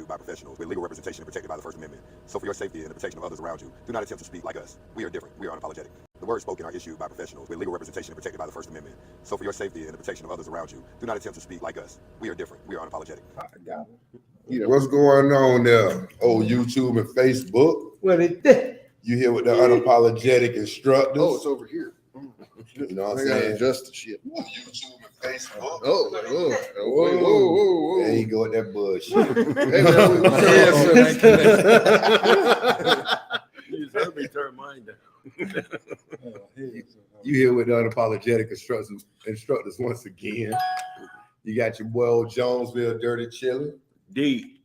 issued by professionals with legal representation and protected by the First Amendment. So for your safety and the protection of others around you, do not attempt to speak like us. We are different. We are unapologetic. The words spoken are issued by professionals with legal representation and protected by the First Amendment. So for your safety and the protection of others around you, do not attempt to speak like us. We are different. We are unapologetic. What's going on there? Oh, YouTube and Facebook. What it did? You here with the unapologetic instructors? Oh, it's over here. You know what I'm I gotta saying? adjust the shit. YouTube and Facebook. Whoa. There you go with that bullshit. You just heard me turn mine down. You here with the unapologetic instructors once again. You got your boy old Jonesville Dirty Chillin'. D.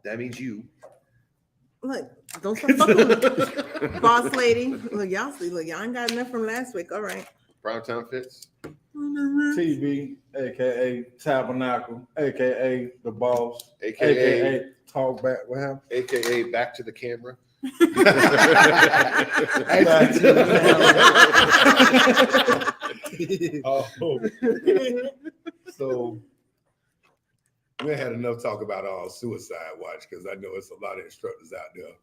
That means you. Look, don't stop fucking with me. Boss lady. Look, y'all see, look, y'all ain't got enough from last week. All right. Primetime Fitz. TV, aka Tabernacle, aka the boss, AKA Talk Back. What happened? AKA Back to the Camera. So we had enough talk about suicide watch because I know it's a lot of instructors out there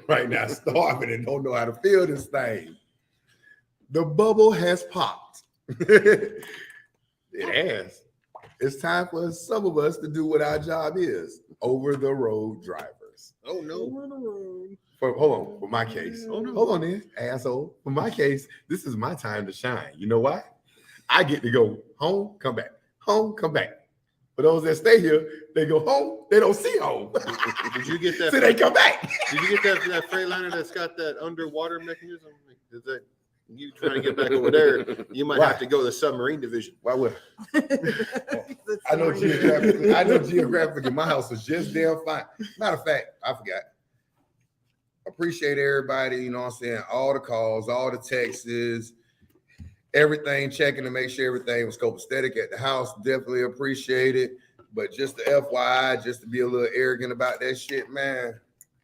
right now starving and don't know how to feel this thing. The bubble has popped. It has. It's time for some of us to do what our job is: over the road drivers. Oh no. Hold on, for my case. Hold on then, asshole. For my case, this is my time to shine. You know why? I get to go home, come back. Home, come back. For those that stay here, they go home, they don't see home. Did you get that? So they come back. Did you get that Freightliner that's got that underwater mechanism? Is that you trying to get back over there? You might have to go to the submarine division. Why would I know geographically? I know geographically my house is just damn fine. Matter of fact, I forgot. Appreciate everybody, you know what I'm saying? All the calls, all the texts, everything, checking to make sure everything was copacetic at the house. Definitely appreciate it. But just the FYI, just to be a little arrogant about that shit, man.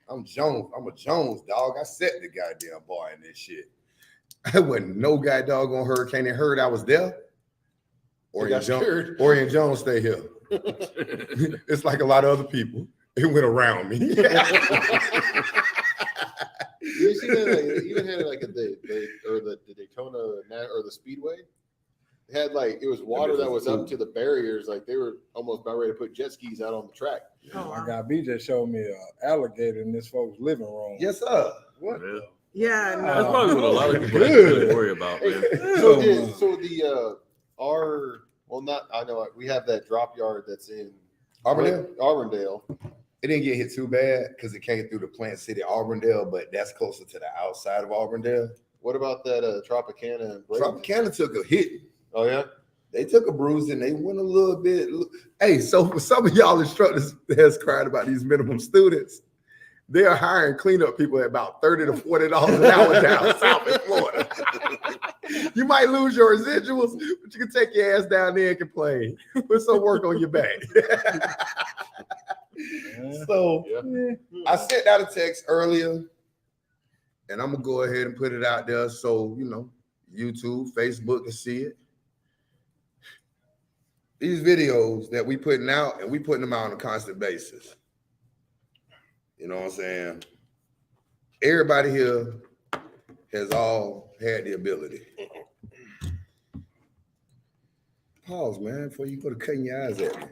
I'm Jones. I'm a Jones, dog. I set the goddamn bar in this shit. I wasn't no guy doggone hurricane that heard I was there. Orion Jones stay here. It's like a lot of other people. It went around me. You see that? Like, even had like the Daytona or the Speedway. It had like it was water that was up to the barriers. Like they were almost about ready to put jet skis out on the track. Oh, my God, BJ showed me an alligator in this folks' living room. Yes, sir. What? Yeah, no. That's probably what a lot of people really worry about, man. We have that drop yard that's in Auburndale. It didn't get hit too bad because it came through the plant city, Auburndale, but that's closer to the outside of Auburndale. What about that Tropicana? Tropicana took a hit. Oh, yeah? They took a bruise and they went a little bit. Hey, so for some of y'all instructors that has cried about these minimum students, they are hiring cleanup people at about $30 to $40 an hour down south in Florida. You might lose your residuals, but you can take your ass down there and complain. Put some work on your back. So I sent out a text earlier, and I'm gonna go ahead and put it out there so YouTube, Facebook can see it. These videos that we putting out, and we putting them out on a constant basis. You know what I'm saying? Everybody here has all had the ability. Pause, man, before you go to cutting your eyes at me.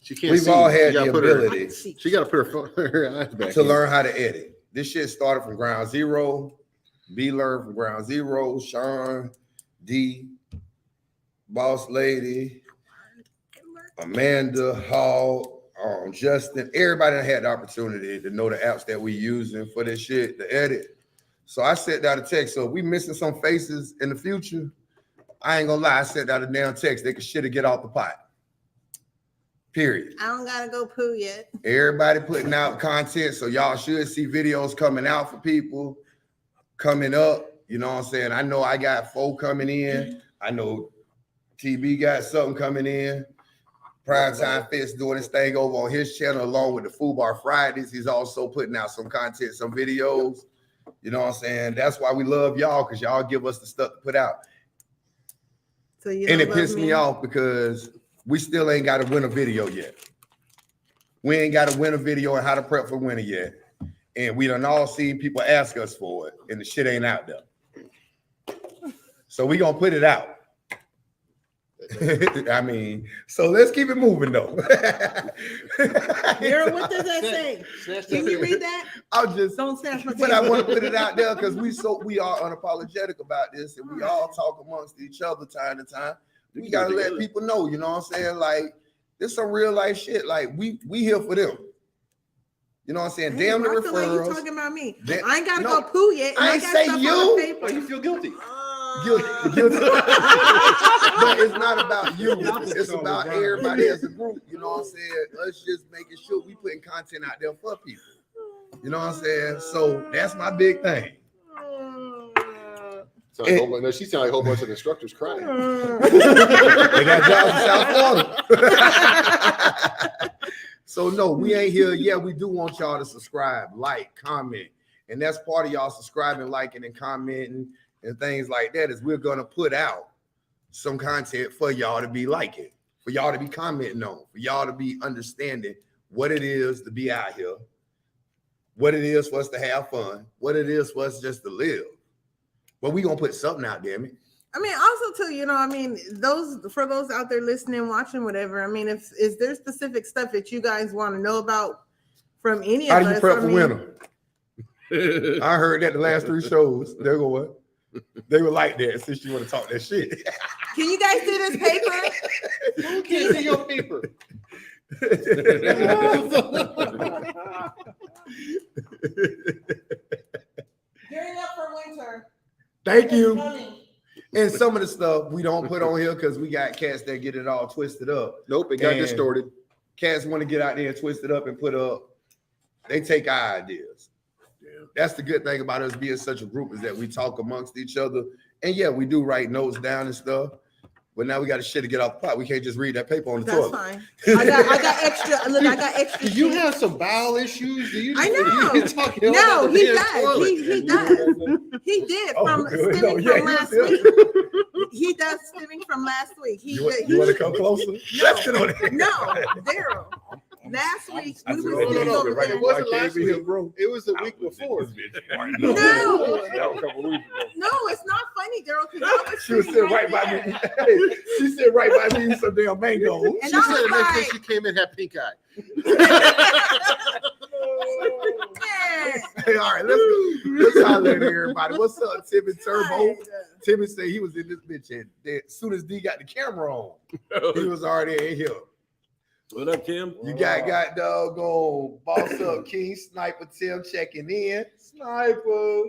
She can't We've see. all had the ability She got to put her eyes back to learn how to edit. This shit started from ground zero. B learned from ground zero. Sean, D, Boss Lady, Amanda, Hall, Justin. Everybody had the opportunity to know the apps that we using for this shit to edit. So I sent out a text. So if we missing some faces in the future, I ain't gonna lie. I sent out a damn text. They could shit or get off the pot. Period. I don't gotta go poo yet. Everybody putting out content, so y'all should see videos coming out for people coming up. You know what I'm saying? I know I got 4 coming in. I know TB got something coming in. Primetime Fitz doing his thing over on his channel along with the Food Bar Fridays. He's also putting out some content, some videos. You know what I'm saying? That's why we love y'all, because y'all give us the stuff to put out. So you and it pissed me off because we still ain't got to win a video yet. We ain't got a winter video on how to prep for winter yet. And we done all seen people ask us for it, and the shit ain't out there. So we gonna put it out. I mean, so let's keep it moving though. Darryl, what does that say? Can you read that? I'll just, Don't snatch my but I tape. want to put it out there because we are unapologetic about this, and we all talk amongst each other time to time. We gotta let people know, you know what I'm saying? Like, this some real life shit. Like, we here for them. You know what I'm saying? Hey, Damn the I feel like you referrals. talking about me. That- I ain't gotta no, go poo yet. and I ain't got say stuff on you. the paper. Why you feel guilty? Guilty. But it's not about you. It's about everybody as a group. You know what I'm saying? Us just making sure we putting content out there for people. You know what I'm saying? So that's my big thing. Sound like a whole bunch- no, she sounded like a whole bunch of instructors crying. They got jobs in South Florida. So no, we ain't here. Yeah, we do want y'all to subscribe, like, comment. And that's part of y'all subscribing, liking, and commenting and things like that, is we're gonna put out some content for y'all to be liking, for y'all to be commenting on, for y'all to be understanding what it is to be out here, what it is for us to have fun, what it is for us just to live. But we gonna put something out there, man. I mean, also too, you know, I mean, for those out there listening, watching, whatever. I mean, is there specific stuff that you guys want to know about from any of How us? do you prep I for mean, winter? I heard that the last 3 shows. They go what? They were like that since you want to talk that shit. Can you guys see this paper? Who can't see your paper? Gearing up for winter. Thank you. Coming. And some of the stuff we don't put on here because we got cats that get it all twisted up. Nope, it got And distorted. Cats want to get out there and twist it up and put up. They take our ideas. That's the good thing about us being such a group, is that we talk amongst each other. And yeah, we do write notes down and stuff. But now we got to shit to get off the pot. We can't just read that paper on the That's toilet. fine. I got extra. Look, I got extra. Do you sheets. have some bowel issues? Do you? I know. You talking about No, the he damn does. toilet? He does. He did Oh, from good. stemming No, yeah, from he last was week. He does stemming from last week. He You did. want to come closer? Let's get on it. No, Daryl. Last week we was No, sitting over right, there. It wasn't I can't last be week. here, bro. It was the week before. No. That was a couple weeks ago. No, it's not funny, Daryl, because I was She was sitting right by there. me. Hey, she said right by me some damn mango. And She I said was the next day like, she came in had pink eye. man. Hey, all right, let's go. Let's holler at everybody. What's up, Timmy Turbo? Timmy said he was in this bitch, and as soon as D got the camera on, he was already in here. What up, Tim? You got doggone Boss Up King, Sniper Tim checking in. Sniper.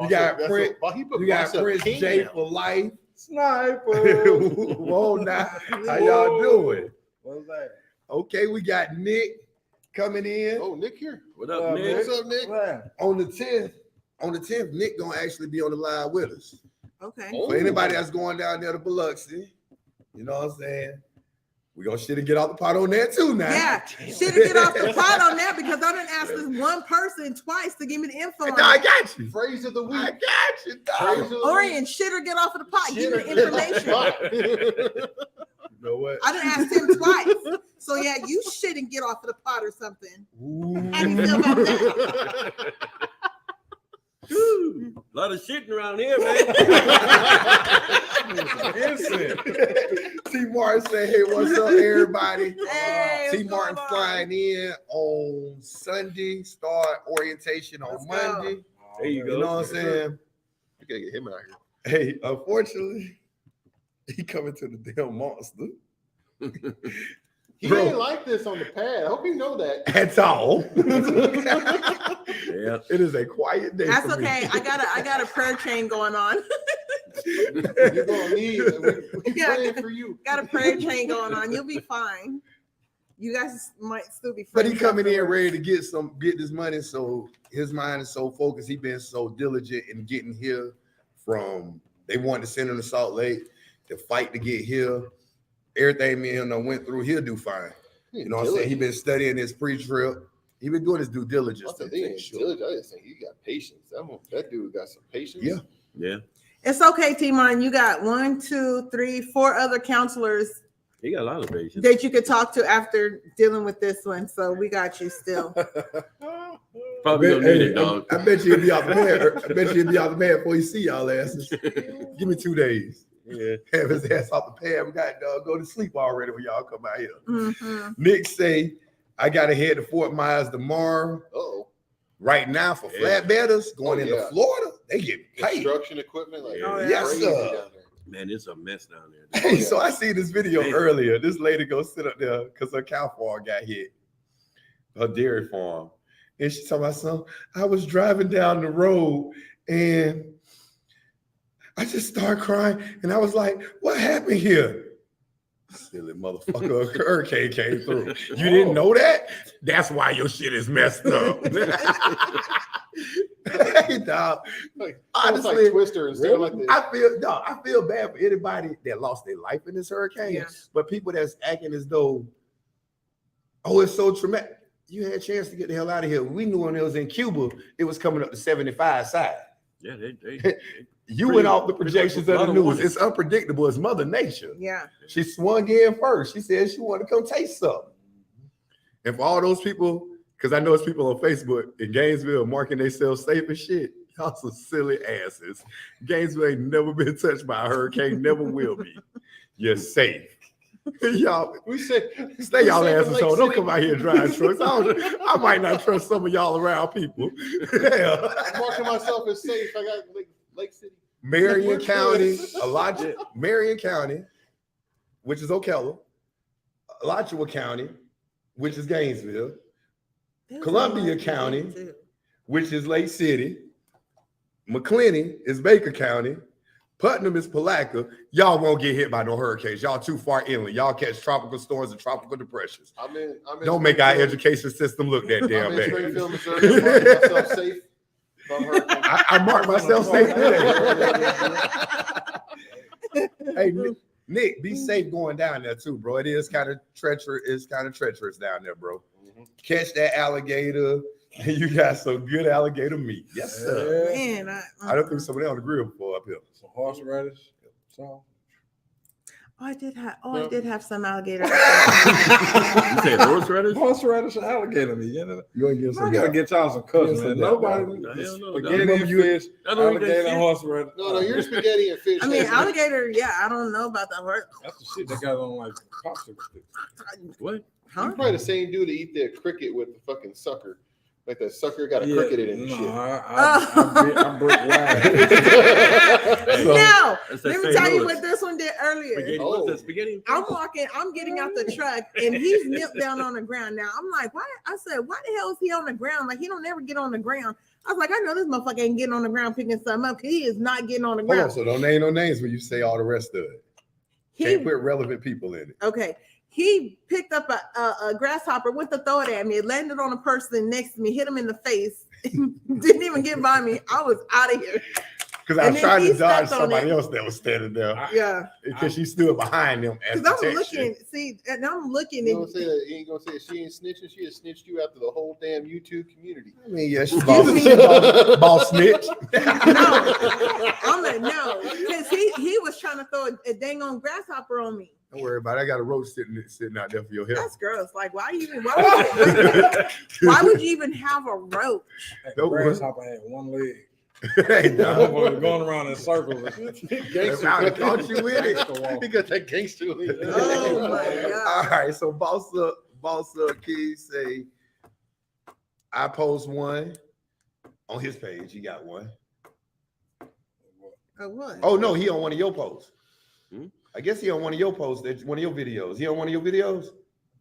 You got Prince. You got Prince J for life. Sniper. Whoa, now how y'all doing? What's that? Okay, we got Nick coming in Oh, Nick here. What up, Nick? What's up, Nick? on the 10th. On the 10th, Nick gonna actually be on the live with us. Okay. For anybody that's going down there to Biloxi, you know what I'm saying? We gonna shit and get off the pot on that too now. Yeah, should get off the pot on that because I didn't ask this one person twice to give me the info. No, on I it. got you. Phrase of the week. I got you, Phrase dog. of the Orain, shit or get off of the pot. Give me the information. week. You know what? I didn't ask him twice. So yeah, you shouldn't get off of the pot or something. How do you feel about that? A lot of shitting around here, man. T. Martin said, hey, what's up, everybody? Hey, T. what's Martin going on? flying in on Sunday, start orientation on Let's go. Monday. There you go. You know what I'm saying? You gotta get him out here. Hey, unfortunately, he coming to the damn monster. He Bro. ain't like this on the pad. I hope you know that. At all. Yeah. It is a quiet day. That's for me. okay. I got a prayer chain going on. You're gonna need. We're Yeah. praying for you. Got a prayer chain going on. You'll be fine. You guys might still be But friends. he coming in afterwards. ready to get this money, so his mind is so focused. He been so diligent in getting here from they wanted to send him to Salt Lake to fight to get here. Everything me and him done went through, he'll do fine. You know what I'm saying? He been studying his pre-trip. He been doing his due diligence. I to think make sure. I just think he got patience. That dude got some patience. Yeah. Yeah. It's okay, T-Mon. You got 1, 2, 3, 4 other counselors He got a lot of patience. that you could talk to after dealing with this one. So we got you still. Probably don't need it, dog. I bet you he'll be off the pad. I bet you he'll be off the pad before you see y'all asses. Give me 2 days. Yeah. Have his ass off the pad. We got go to sleep already when y'all come out here. Mhm. Nick say, I got to head to Fort Myers tomorrow. Oh, Right now for Yeah. flatbedders going Oh, into yeah. Florida, they get paid. construction equipment, like Oh, yeah. Yes, crazy sir. down there. Man, it's a mess down there. Hey, so I see this video Man. earlier. This lady go sit up there because her cow farm got hit, her dairy farm. And she told my son, I was driving down the road and I just started crying. And I was like, what happened here? Silly motherfucker, a hurricane came through. You didn't know that? That's why your shit is messed up. Hey, dog. Like, Honestly, almost like Twister instead of like the. I feel bad for anybody that lost their life in this hurricane, Yeah. but people that's acting as though, oh, it's so traumatic. You had a chance to get the hell out of here. We knew when it was in Cuba, it was coming up to 75 side. Yeah, You went off the projections a of lot the of news. warning. It's unpredictable. It's Mother Nature. Yeah. She swung in first. She said she wanted to come taste something. And for all those people, because I know it's people on Facebook in Gainesville marking themselves safe and shit, y'all some silly asses. Gainesville ain't never been touched by a hurricane, never will be. You're safe. Y'all, We say stay y'all safe in asses Lake home. Don't City. come out here and drive trucks. I might not trust some of y'all around people. Hell. I'm marking myself as safe. I got Lake City. Marion County, Marion County, which is Ocala, Alachua County, which is Gainesville, There's Columbia a lot County, to do. which is Lake City, McClenny is Baker County, Putnam is Palatka. Y'all won't get hit by no hurricanes. Y'all too far inland. Y'all catch tropical storms and tropical depressions. I'm in Don't make our Springfield. education system look that I'm damn in bad. Springfield, Missouri. I'm marking myself safe from hurricane. I marked myself safe today. Hey, Nick, be safe going down there too, bro. It is kind of treacherous. It's kind of treacherous down there, bro. Catch that alligator. You got some good alligator meat. Yes, sir. Man, I don't think somebody on the grill before up here. Some horseradish. So I did have some alligator. You said horseradish? horseradish and alligator meat. You know, You want to give I some gotta that? get y'all some cousins, Yes, man. sir. Nobody The hell no, spaghetti dog. and fish, I don't eat that alligator shit. and horseradish. No, you're spaghetti and fish. I mean, alligator. Yeah, I don't know about the hurt. That's the shit they got on like popsicle sticks. What? Huh? You're probably the same dude that eat the cricket with the fucking sucker. Like that sucker got a cricket in it and no, shit. I break wide. No, That's that let me St. tell you Louis. what this one did earlier. Spaghetti. Oh. What's that spaghetti? I'm getting out the truck, and he's nipped down on the ground. Now I'm like, why? I said, why the hell is he on the ground? Like he don't never get on the ground. I was like, I know this motherfucker ain't getting on the ground picking something up. He is not getting on the Hold on, ground. so don't name no names when you say all the rest of it. Can't He put relevant people in it. okay. He picked up a grasshopper, went to throw it at me. It landed on a person next to me, hit him in the face. Didn't even get by me. I was out of here. Because I And was then trying he to dodge stepped on somebody it. else that was standing there. Yeah, Because she stood behind them as because I'm protection. looking. See, and I'm looking. You And gonna say that? You ain't gonna say she ain't snitching. She has snitched you out to the whole damn YouTube community. I mean, yeah, she Excuse me. boss snitch. no, I'm like no, because he was trying to throw a dang on grasshopper on me. Don't worry about it. I got a roach sitting out there for your help. That's gross. Like, why would you even have a roach? That Don't worry. grasshopper had one leg. Hey, dog. Going around in circles. If I would caught you with it. He got that gangster. Oh my All god! right, so boss up, Keys say, I post one on his page. He got one. What? Oh no, he on one of your posts. Hmm? I guess he on one of your posts. That's one of your videos. He on one of your videos.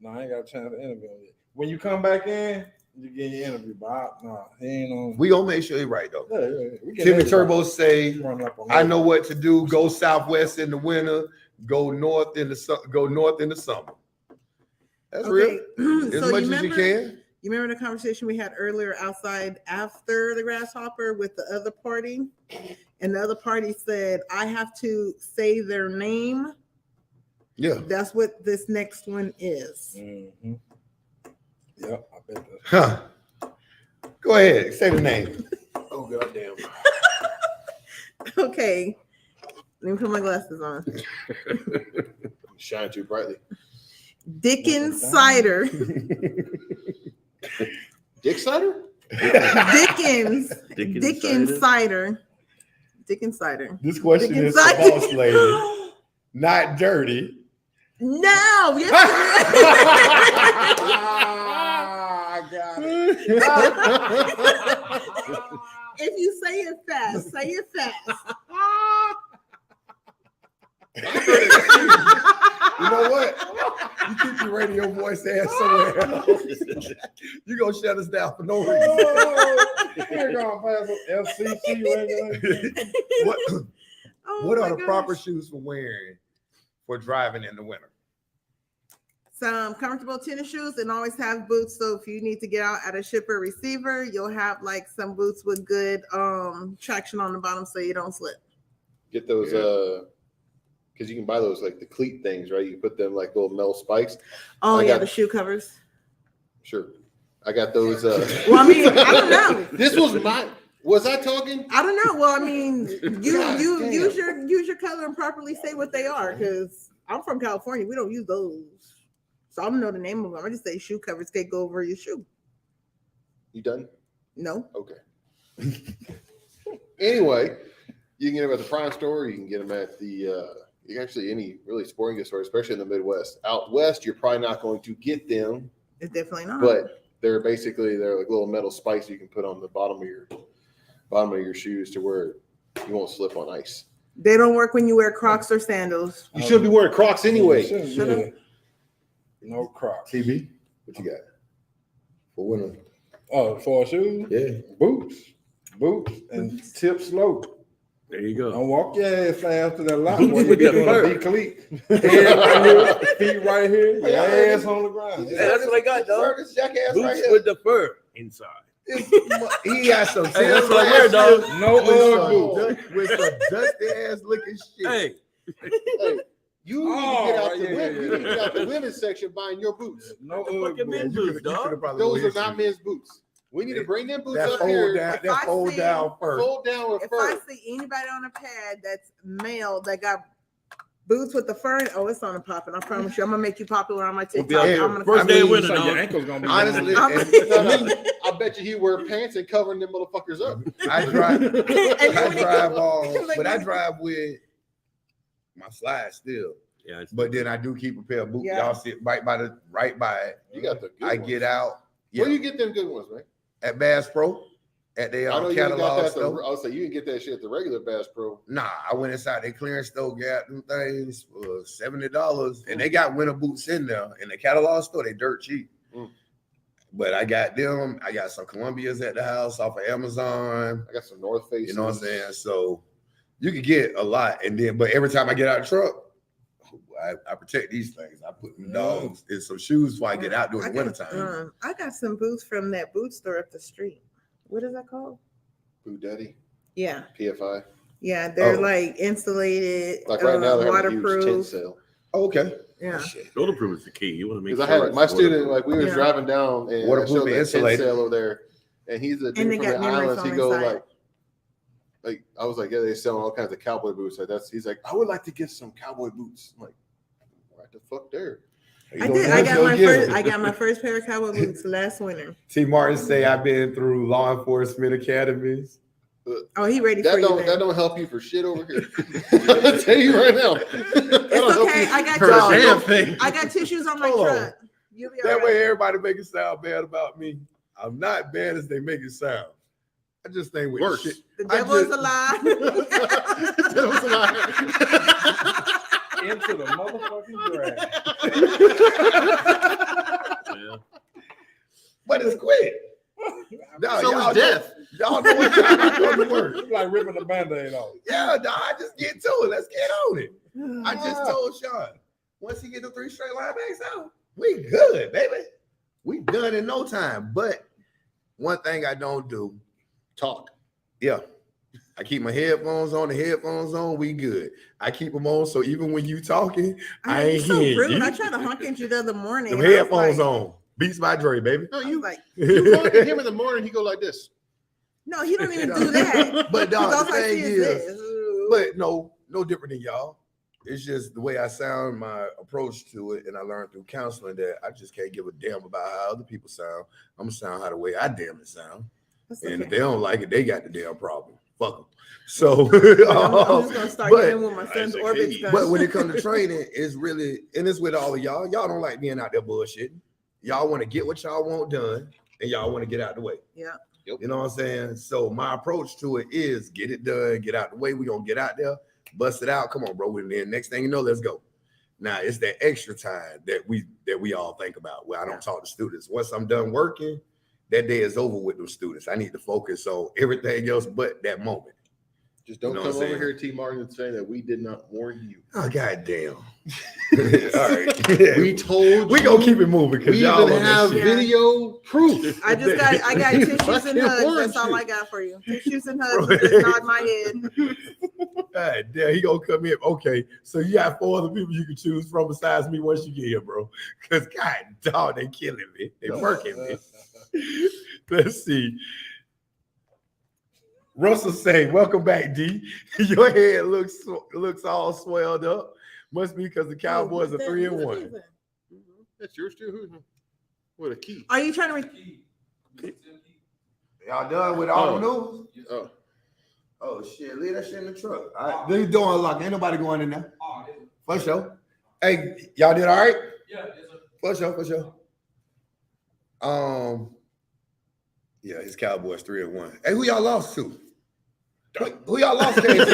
No, I ain't got a chance to interview him yet. When you come back in, you get your interview. But he ain't on. We gonna make sure he right though. We get Timmy everybody. Turbo say, He running up on I know everybody. what to do. Go southwest in the winter. Go north in the summer. That's real. As So much you as you remember? can. You remember the conversation we had earlier outside after the grasshopper with the other party? And the other party said, I have to say their name. Yeah. That's what this next one is. Mm-hmm. Yep, I bet that. Huh. Go ahead. Say the name. Oh goddamn! Okay. Let me put my glasses on. Shine too brightly. Dickens cider. Dick cider? Dickens Dickens cider. Dickens cider. This question Dickens is the cider. boss lady, not dirty. No, yes. I got it. If you say it fast, say it fast. You know what? You keep your radio voice ass somewhere else. You gonna shut us down for no reason. We're gonna pass some FCC regulations. What are the my proper gosh. shoes for wearing for driving in the winter? Some comfortable tennis shoes and always have boots. So if you need to get out at a shipper receiver, you'll have like some boots with good traction on the bottom so you don't slip. Get those because you can buy those like the cleat things, right? You put them like little metal spikes. Oh I yeah, got- the shoe covers. Sure. I got those Well, I mean, I don't know. this was I talking? I don't know. Well, I mean, you God damn. use your color and properly say what they are, because I'm from California. We don't use those. So I don't know the name of them. I just say shoe covers can't go over your shoe. You done? No. Okay. Anyway, you can get them at the Prime store. You can get them at the actually any really sporting goods store, especially in the Midwest. Out west, you're probably not going to get them, It's definitely not. but they're like little metal spikes you can put on the bottom of your shoes to where you won't slip on ice. They don't work when you wear Crocs or sandals. You should be wearing Crocs anyway. Yeah. No Crocs. TB, what you got for winter? Oh, for shoes? Yeah. Boots, and tip slow. There you go. Don't walk your ass fast to that lot where you be Yeah, doing a first. decleat. Head right here, feet right here, your ass on the ground. Yeah, that's what I got, dog. This jackass right Boots here. with the fur inside. He got some Hey, that's what I wear, dog. No Ugg boots. with some dusty ass looking shit. Hey, Hey, you need to get out Oh, the yeah, women. You yeah, need to get out the women's section buying your boots. No fucking Ugg men's boots. boots, dog. Those are not men's boots. We need to bring them boots That up fold here. down, If that I fold see- down first. Fold down with If I fur. see anybody on a pad that's male that got boots with the fur, it's on the popping. I promise you, I'm gonna make you popular on my We'll TikTok. be out here. I'm gonna first come- day of mean, winter, So your dog. ankle's gonna be Honestly, I'm- and I bet you he wear pants and covering them motherfuckers up. I drive, And then I when he drive go- all, like but I when he- drive with my slides still. Yeah, it's- But then I do keep a pair of boots. Yeah. Y'all sit right by it. You got the good I ones. get out. Where Yeah, you get them good ones, man? at Bass Pro, at their I know you ain't got catalog that. At the, store. I'll say you can get that shit at the regular Bass Pro. Nah, I went inside their clearance store, got them things for $70, and they got winter boots in there. In the catalog store, they dirt cheap. Mm. But I got them. I got some Columbias at the house off of Amazon. I got some North Face. You know what I'm saying? So you can get a lot, and then but every time I get out of the truck, I protect these things. I put my dogs in some shoes before I get out during the wintertime. I got some boots from that boot store up the street. What is that called? Boot Daddy, Yeah, PFI. yeah, they're Oh. like insulated, Like right now, they're having a huge tent waterproof. sale. Oh, okay. Yeah, shoulder proof is the key. You want to make Because sure I had it's my student, waterproof. like we was Yeah. driving down and I Waterproof showed and that tent insulated. sale over there, and he's a And dude they from got the memory islands. He foam goes inside. like I was like, yeah, they selling all kinds of cowboy boots. Like he's like, I would like to get some cowboy boots. I'm like, right the fuck there. I did. I got my first pair of cowboy boots last winter. T. Martin say I've been through law enforcement academies. Oh, he ready for That you? don't man. that don't help you for shit over here. I'll tell you right now. It's okay. I got For a damn tissues. thing. I got tissues on my Hold on. truck. You'll be all That right. way everybody make it sound bad about me. I'm not bad as they make it sound. I just think with Worse. shit. The I devil is just- a lie. That was a lie. Into the motherfucking drag. Yeah. But it's quick. No, So y'all is death. Y'all know what time I go to work. It's like ripping the band-aid off. Yeah, no, I just get to it. Let's get on it. I just told Sean, once he get the 3 straight linebacks out, we good, baby. We done in no time. But one thing I don't do, Talk. yeah, I keep my headphones on. The headphones on, we good. I keep them on, so even when you talking, I You're ain't so hearing rude. you. I tried to honk at you the other morning. Them and I was headphones like- on. Beats by Dre, baby. No, I was you like, you walk at him in the morning, he go like this. no, he don't even do that. But Because dog, all the I thing see is, this. but no different than y'all. it's just the way I sound, my approach to it, and I learned through counseling that I just can't give a damn about how other people sound. I'm gonna sound how the way I damn it sound, and if they don't like it, they got the damn problem. Fuck them. So I'm just gonna start getting with my son's Isaac orbits Hayes. gun. but when it comes to training, it's really, and it's with all of y'all. Y'all don't like being out there bullshitting. Y'all want to get what y'all want done, and y'all want to get out the way. Yeah. You know what I'm saying? So my approach to it is get it done, get out the way. We're gonna get out there, bust it out. Come on, bro. And then next thing you know, let's go. Now it's that extra time that we all think about where I don't talk to students. Once I'm done working, that day is over with those students. I need to focus on everything else but that moment. Just don't You know come what I'm over saying? here, T. Martin, and say that we did not warn you. Oh, goddamn. All right. We told We you. gonna keep it moving because We y'all even on that have shit. video proof. I got tissues and hugs. warned That's all you. I got for you. Tissues and hugs. And just nod my head. God damn, he gonna come in. Okay, so you got 4 other people you can choose from besides me once you get here, bro. Because God dog, they killing me. They working me. Let's see. Russell say, "Welcome back, D. Your head looks all swelled up. Must be because the Cowboys are 3-1. That's yours too. What a key. Are you trying to? Y'all done with all the news? Oh, Oh shit, leave that shit in the truck. All right, they doing lock. Ain't nobody going in there. For sure. Hey, y'all did all right? Yeah, For sure. Yeah, his Cowboys 3-1. Hey, who y'all lost to? Who y'all lost to? Continue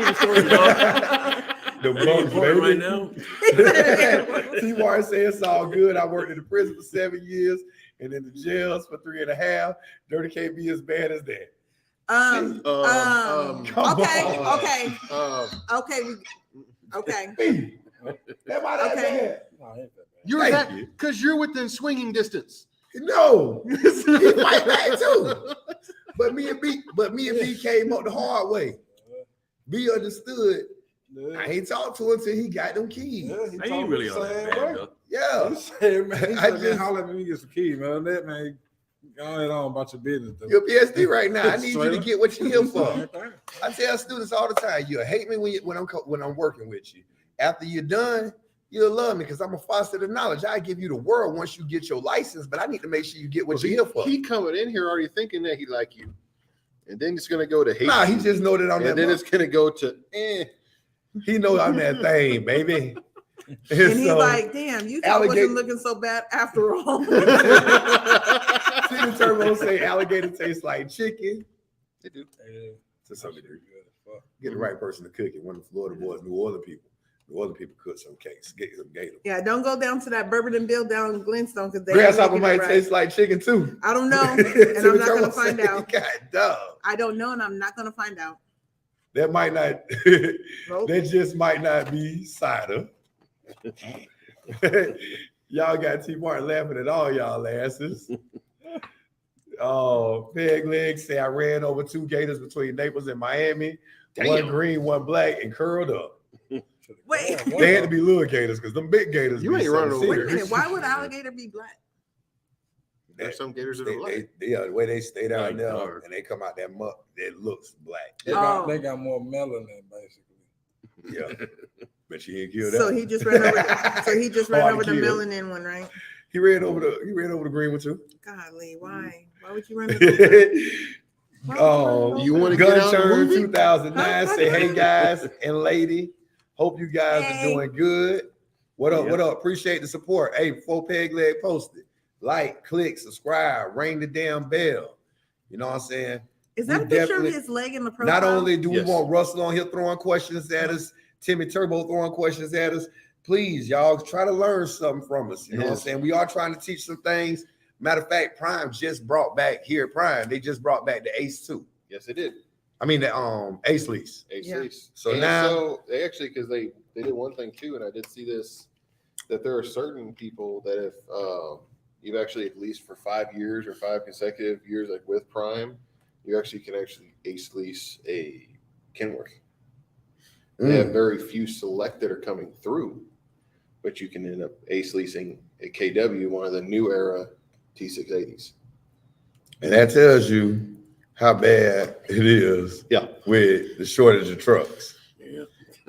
the story, dog. The That's Bucks, important right baby. now. T-Mar said it's all good. I worked in the prison for 7 years and in the jails for 3.5. Dirty can't be as bad as that. Come Okay. on. Okay. Am I that Okay. bad? you're Thank that you. because you're within swinging distance. No, he fight back too. But me and B came up the hard way. B understood. I ain't talked to him till he got them keys. I ain't really on that bad, though. Yeah. He said, man, I I just- just holler at me get some keys, man. That man, go ahead on about your business. Though. You're PSD right now. I need you to Straight get what you're here for. Same thing. I tell students all the time, you'll hate me when I'm working with you. After you're done, you'll love me because I'm a foster of knowledge. I give you the world once you get your license, but I need to make sure you get what you're here for. He coming in here already thinking that he like you, and then it's gonna go to hate. Nah, he you, just know that I'm and that. then Much. it's gonna go to He know I'm that thing, baby. And he's so, like, damn, you thought alligator- wasn't looking so bad after all. see the turbo say alligator tastes like chicken. They do. To some degree. Get the right person to cook it. One of the Florida boys, New Orleans people cook some cakes. Get some gator. Yeah, don't go down to that Bourbon and Bill down in Glenstone because they Grasshopper ain't might making it right. taste like chicken too. I don't know, and I'm not gonna find say, out. God dog. I don't know, and I'm not gonna find out. That might not. Nope. That just might not be cider. Y'all got T. Martin laughing at all y'all asses. Oh, Peg Leg say I ran over 2 gators between Naples and Miami. One Damn. green, one black, and curled up. Wait, They had to be little gators because them big gators. You be ain't running something over wait a serious. minute. Why would alligator be black? There's some gators that are black. The way they stay down Like there dark. and they come out that muck, it looks black. They got more melanin, basically. Yeah, but you ain't killed that. So he just ran over. So he just ran Hard over to the kill. melanin one, right? He ran over the green one too. Golly, why? Why would you run over? You want to Gun get out and Turn move it? 2009 say, hey guys and lady, hope you guys Hey. are doing good. What up? Yeah. What up? Appreciate the support. Hey, before Peg Leg posted, like, click, subscribe, ring the damn bell. You know what I'm saying? Is that We a picture of definitely- his leg in the profile? Not only do we Yes. want Russell on here throwing questions at us, Timmy Turbo throwing questions at us, please, y'all try to learn something from us. You know what I'm Yes. saying? We are trying to teach some things. Matter of fact, Prime just brought back here. Prime, they just brought back the Ace 2. Yes, they did. I mean the Ace lease. Ace Yeah. lease. So And now- so they actually, because they did one thing too, and I did see this, that there are certain people that if you've actually at least for 5 years or 5 consecutive years, like with Prime, you actually can actually ace lease a Kenworth. They have very few select that are coming through, but you can end up ace leasing a KW, one of the new era T680s. And that tells you how bad it is Yeah. with the shortage of trucks. Yeah.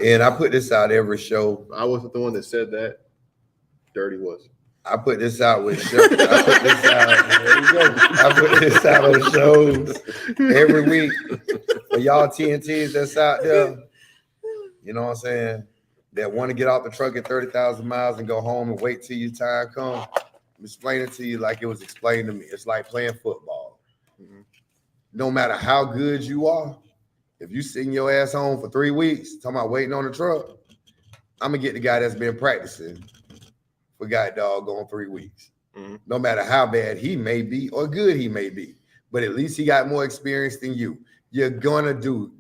And I put this out every show. I wasn't the one that said that. Dirty was. I put this out with show. I put this out. There you go. I put this out on shows every week for y'all TNTs that's out there. You know what I'm saying? That want to get off the truck at 30,000 miles and go home and wait till your time comes. I'm explaining to you like it was explained to me. It's like playing football. Mm-hmm. No matter how good you are, if you sitting your ass home for 3 weeks, talking about waiting on the truck, I'm gonna get the guy that's been practicing for doggone 3 weeks. Mm-hmm. No matter how bad he may be or good he may be, but at least he got more experience than you. You're gonna do.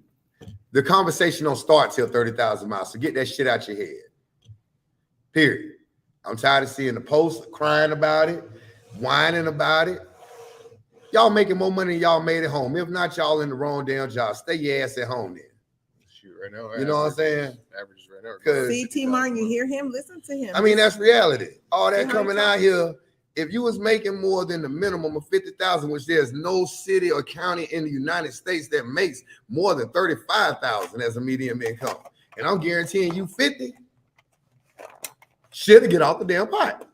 The conversation don't start till 30,000 miles, so get that shit out your head. Period. I'm tired of seeing the posts crying about it, whining about it. Y'all making more money than y'all made at home. If not, y'all in the wrong damn job. Stay your ass at home then. Shoot, right now. You know what I'm saying? Averages right now. See, T. Martin, you hear him? Listen to him. I mean, that's reality. All that See how coming he out talks? here, if you was making more than the minimum of 50,000, which there's no city or county in the United States that makes more than 35,000 as a median income, and I'm guaranteeing you 50, shit to get off the damn pot.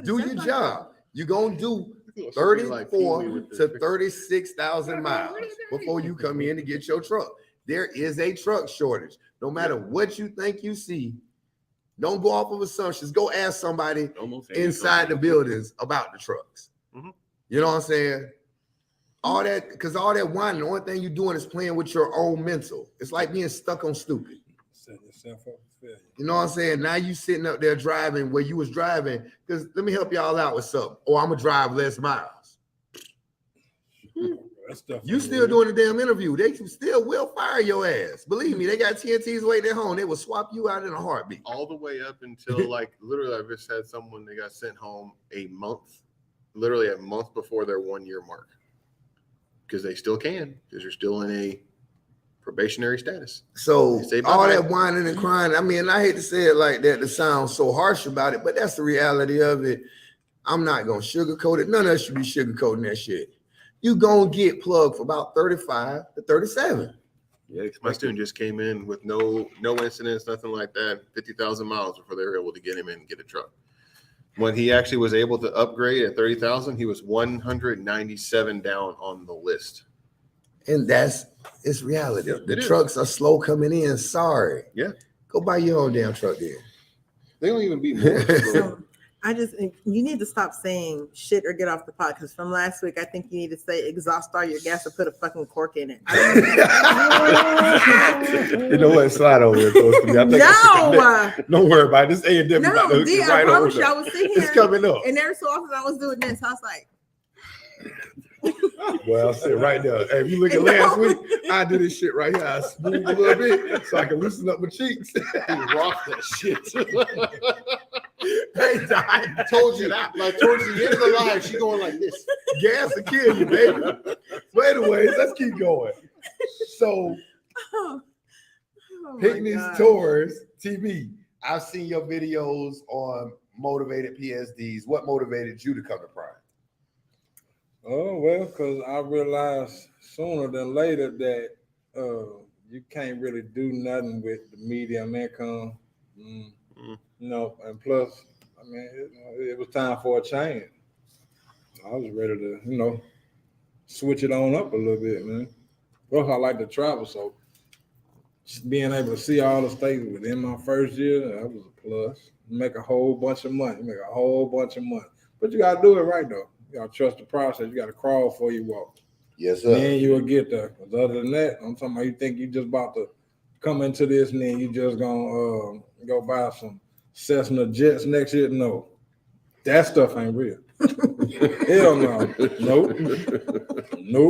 Do your job. You're gonna do 34 to 36,000 miles before you come in to get your truck. There is a truck shortage. No matter what you think you see, don't go off of assumptions. Go ask somebody inside the buildings about the trucks. Mm-hmm. You know what I'm saying? All that, because all that whining, the only thing you're doing is playing with your own mental. It's like being stuck on stupid. Set yourself up for failure. You know what I'm saying? Now you sitting up there driving where you was driving, because let me help y'all out with something. Or I'm going to drive less miles. You still doing the damn interview. They still will fire your ass. Believe me, they got TNTs waiting at home. They will swap you out in a heartbeat. All the way up until like literally I just had someone that got sent home literally a month before their 1 year mark. Because they still can, because you're still in a probationary status. So all that whining and crying, I mean, I hate to say it like that to sound so harsh about it, but that's the reality of it. I'm not going to sugarcoat it. None of us should be sugarcoating that shit. You going to get plugged for about 35 to 37. Yeah, my student just came in with no incidents, nothing like that, 50,000 miles before they were able to get him in and get a truck. When he actually was able to upgrade at 30,000, he was 197 down on the list. And it's reality. The trucks are slow coming in. Sorry. Yeah. Go buy your own damn truck then. They don't even be more. You need to stop saying shit or get off the pot, because from last week, I think you need to say exhaust all your gas or put a fucking cork in it. You know what? Slide over there close to me. I think don't worry about it. This A&W. No, D, I promise you, I was sitting here. It's coming up. And every so often I was doing this. I was like, well, I'll sit right there. Hey, if you look at last week, I did this shit right here. I smoothed a little bit so I can loosen up my cheeks. Rock that shit. Hey, I told you that. Like towards the end of the line, she going like this. Gas will kill you, baby. So anyways, let's keep going. So, Picnics Tours TV. I've seen your videos on motivated PSDs. What motivated you to come to Prime? Oh, well, because I realized sooner than later that you can't really do nothing with the medium income. You know, and plus, I mean, it was time for a change. I was ready to, switch it on up a little bit, man. Plus, I like to travel, so just being able to see all the states within my first year, that was a plus. You make a whole bunch of money. But you got to do it right, though. You got to trust the process. You got to crawl before you walk. Yes, sir. Then you will get there. Because other than that, I'm talking about you think you just about to come into this and then you just going to go buy some Cessna jets next year. No, that stuff ain't real. Hell no. Nope.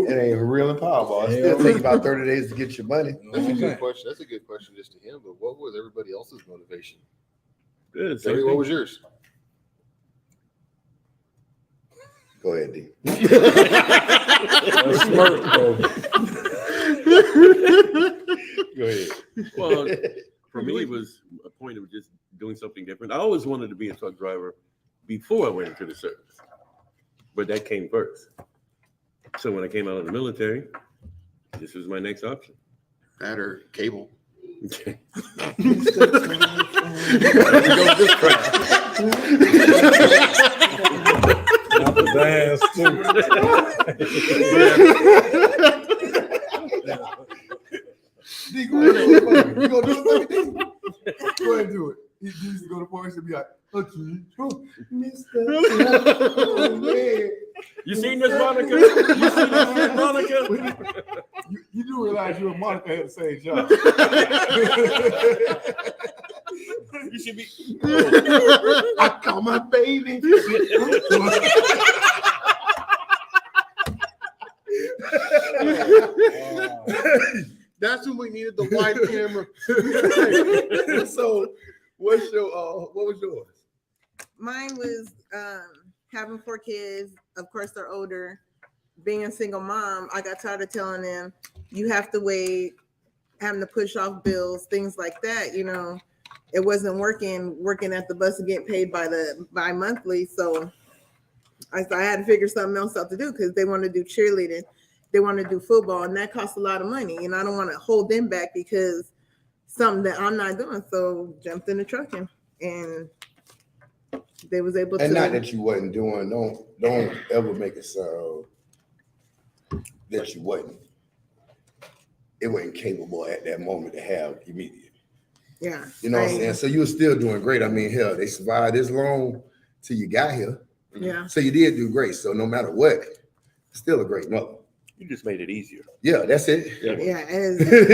It ain't real and powerful. It still takes about 30 days to get your money. That's a good question. That's a good question just to him. But what was everybody else's motivation? Good. Terry, what was yours? Go ahead, D. Go ahead. Well, for me, it was a point of just doing something different. I always wanted to be a truck driver before I went into the service, but that came first. So when I came out of the military, this was my next option. That or cable. Okay. Not the dance too. D, go ahead. You gonna do it, D? Go ahead and do it. He used to go to Forest and be like, okay, Mr. Oh, man. You seen this, Monica? You seen this, Monica? You do realize you and Monica had the same job. You should be. I call my baby. That's when we needed the wide camera. So, what was yours? Mine was having 4 kids. Of course, they're older. Being a single mom, I got tired of telling them you have to wait, having to push off bills, things like that. You know, it wasn't working at the bus and getting paid by monthly. So I had to figure something else out to do because they want to do cheerleading, they want to do football, and that costs a lot of money. And I don't want to hold them back because something that I'm not doing. So jumped in the trucking, and they was able to. And not that you wasn't doing. Don't ever make it sound that you wasn't. It wasn't capable at that moment to have immediate. Yeah. You know what I'm saying? So you were still doing great. I mean, hell, they survived this long till you got here. Yeah. So you did do great. So no matter what, still a great mother. You just made it easier. Yeah, that's it. Yeah.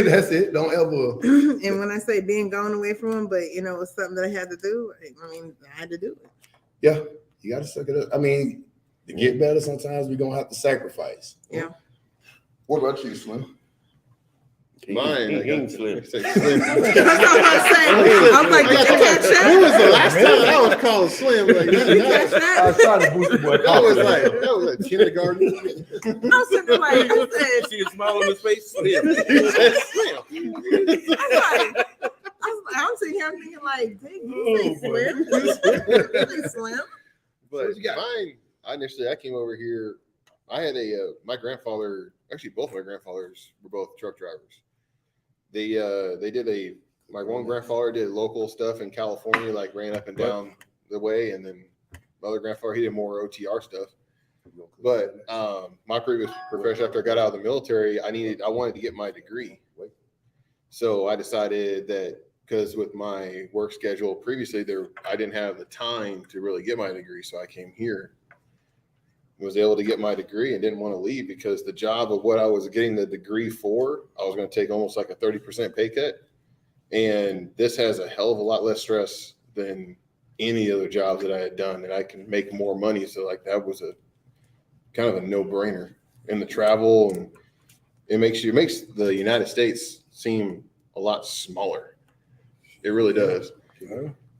That's it. Don't ever. And when I say being gone away from them, but you know, it's something that I had to do. I mean, I had to do it. Yeah, you got to suck it up. I mean, to get better, sometimes we're going to have to sacrifice. Yeah. What about you, Slim? Mine, He I ain't got slim. That's what I'm saying. I'm like, did you catch When that? was the last time I was called Slim? Like, Did you catch I that? was trying to boost the boy. that was like kindergarten. I was sitting like, I said, See a smile on his face? Slim. I'm sitting here thinking like, dang, you say slim? You say slim? But What you got? mine, I came over here. I had my grandfather, actually both my grandfathers were both truck drivers. My one grandfather did local stuff in California, like ran up and down the way, and then my other grandfather, he did more OTR stuff. But my previous profession, after I got out of the military, I wanted to get my degree. So I decided that because with my work schedule previously, I didn't have the time to really get my degree. So I came here, was able to get my degree, and didn't want to leave because the job of what I was getting the degree for, I was going to take almost like a 30% pay cut. And this has a hell of a lot less stress than any other jobs that I had done, and I can make more money. So like that was a kind of a no-brainer. And the travel, and it makes the United States seem a lot smaller. It really does.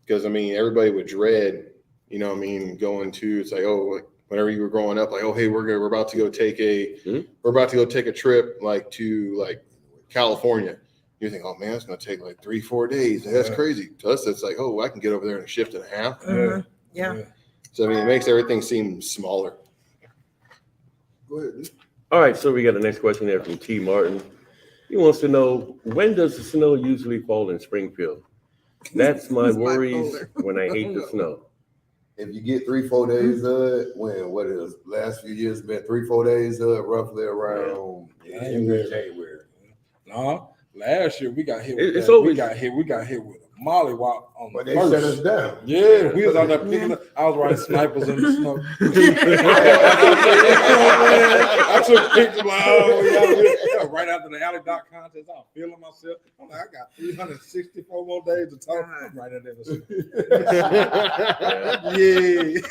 Because I mean, everybody would dread, you know what I mean, going to, it's like, oh, whenever you were growing up, like, oh, hey, we're about to go take a trip like to like California. You think, oh man, it's gonna take like 3-4 days. That's crazy. To us, it's like, oh, I can get over there in a shift and a half. Yeah. So I mean, it makes everything seem smaller. Go ahead. All right, so we got the next question there from T. Martin. He wants to know, when does the snow usually fall in Springfield? That's my He's worries bipolar. when I hate the snow. If you get 3-4 days of it, what is last few years been 3-4 days of it, roughly around January. No, last year we got hit. It's With always- we got hit with a mollywop on But the they shut us first. down. Yeah, we was out there picking up. I was riding snipers in the snow. I took pictures like, oh yeah, right after the alley dot contest. I'm feeling myself. I'm like, I got 364 more days to talk. I'm right in the snow. Yeah,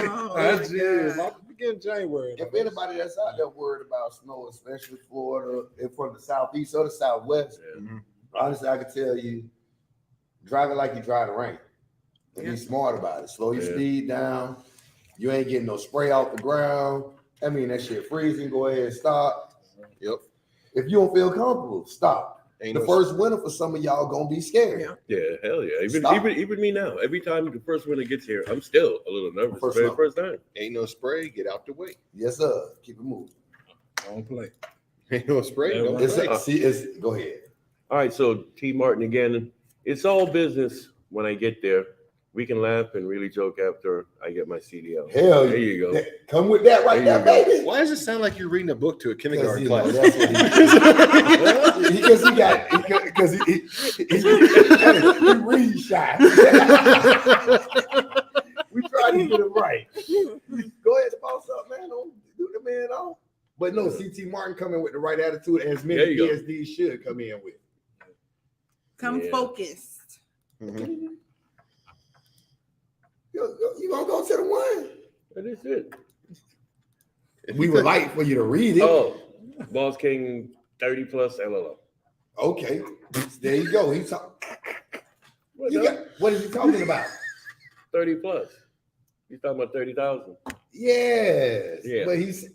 Oh, that's my just God. beginning January. If anybody that's out there worried about snow, especially Florida, and from the southeast or the southwest, honestly, I can tell you, drive it like you drive the rain. And be smart about it. Slow your speed down. You ain't getting no spray off the ground. I mean, that shit freezing. Go ahead and stop. Yep. If you don't feel comfortable, stop. Ain't The no- first winter for some of y'all gonna be scared. Yeah. Yeah, hell yeah. Stop. Even me now. Every time the first winter gets here, I'm still a little nervous. First Very snow. first time. Ain't no spray. Get out the way. Yes, sir. Keep it moving. Don't play. Ain't no spray. Yeah, Don't It's play. go ahead. All right, so T. Martin again. It's all business when I get there. We can laugh and really joke after I get my CDL. Hell, there you go. Come with that right there, baby. Why does it sound like you're reading a book to a kindergarten class? That's what because he reads shy. We try to get it right. Go ahead, boss up, man. Don't do the man off. But no, CT Martin coming with the right attitude, as many PhDs should come in with. Come focused. Mm-hmm. You gonna go to the one? That is it. We would like for you to read it. Oh, Boss King 30 plus LLO. Okay, there you go. He's what is he talking about? 30 plus. He's talking about 30,000. Yes. Yeah. But he's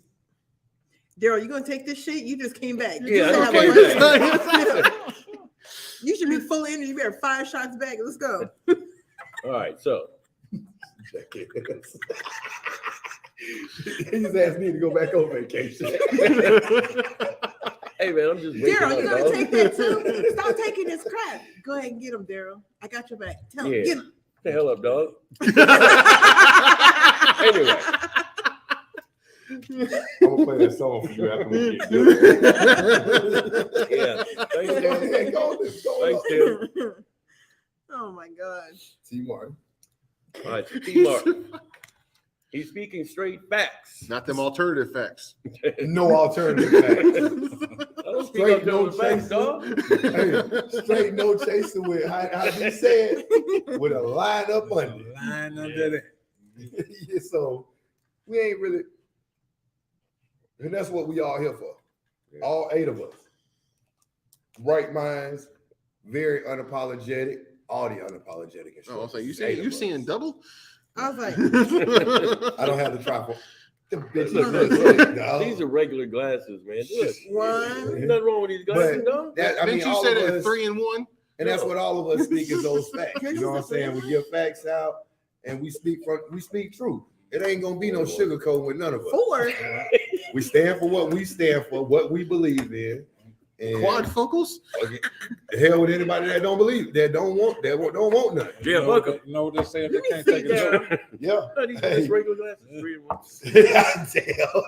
Darryl, you gonna take this shit? You just came back. You Yeah, just I have just one. came back. You should be full in. You better 5 shots back. Let's go. All right, so. He's asked me to go back on vacation. Hey man, I'm just Darryl, you gonna take that too? Stop taking this crap. Go ahead and get him, Darryl. I got your back. Tell him, get him. The hell up, dog. Anyway. I'm gonna play that song for you after we get done. Yeah. Thanks, Tim. Thanks, Tim. Oh my God. T. Martin. All right, T. Martin. He's speaking straight facts. Not them alternative facts. No alternative facts. Straight no facts, dog. Hey, straight no chaser with how he said with a line up under. Line under that. Yeah, so we ain't really, and that's what we all here for. Yeah. All 8 of us. Bright minds, very unapologetic, all the unapologetic. Oh, I was like, you seeing double? I was like, I don't have the tripod. The bitches Look, these are regular glasses, man. Look, one. there's nothing wrong with these glasses, dog. Didn't you say that 3 in 1? And that's what all of us speak is those facts. You know what I'm saying? We give facts out and we speak truth. It ain't gonna be no sugarcoat with none of us. 4. We stand for what we stand for, what we believe in. And Quadfocals? okay, the hell with anybody that don't believe, that don't want nothing. Yeah, welcome. No, they said they Let me can't see take a that. joke. Yeah. These just regular glasses, 3 in 1. Damn.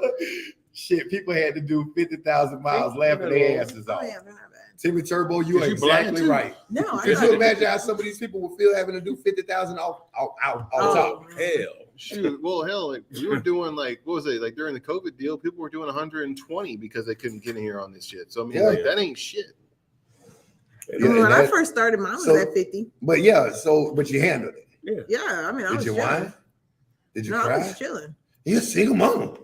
Shit, people had to do 50,000 miles laughing their asses Oh off. yeah, my bad. Timmy Turbo, you are Is you blind exactly too? right. No, I Could you thought. imagine how some of these people would feel having to do 50,000 off top? Hell. Shoot, well, hell, like we were doing like, what was it? Like during the COVID deal, people were doing 120 because they couldn't get in here on this shit. So I mean, Yeah. like that ain't shit. Yeah, when and I that- first started, mine was so- at 50. But yeah, but you handled it. Yeah, I mean, I Did was you chilling. whine? Did you No, I cry? was chilling. You a single mom.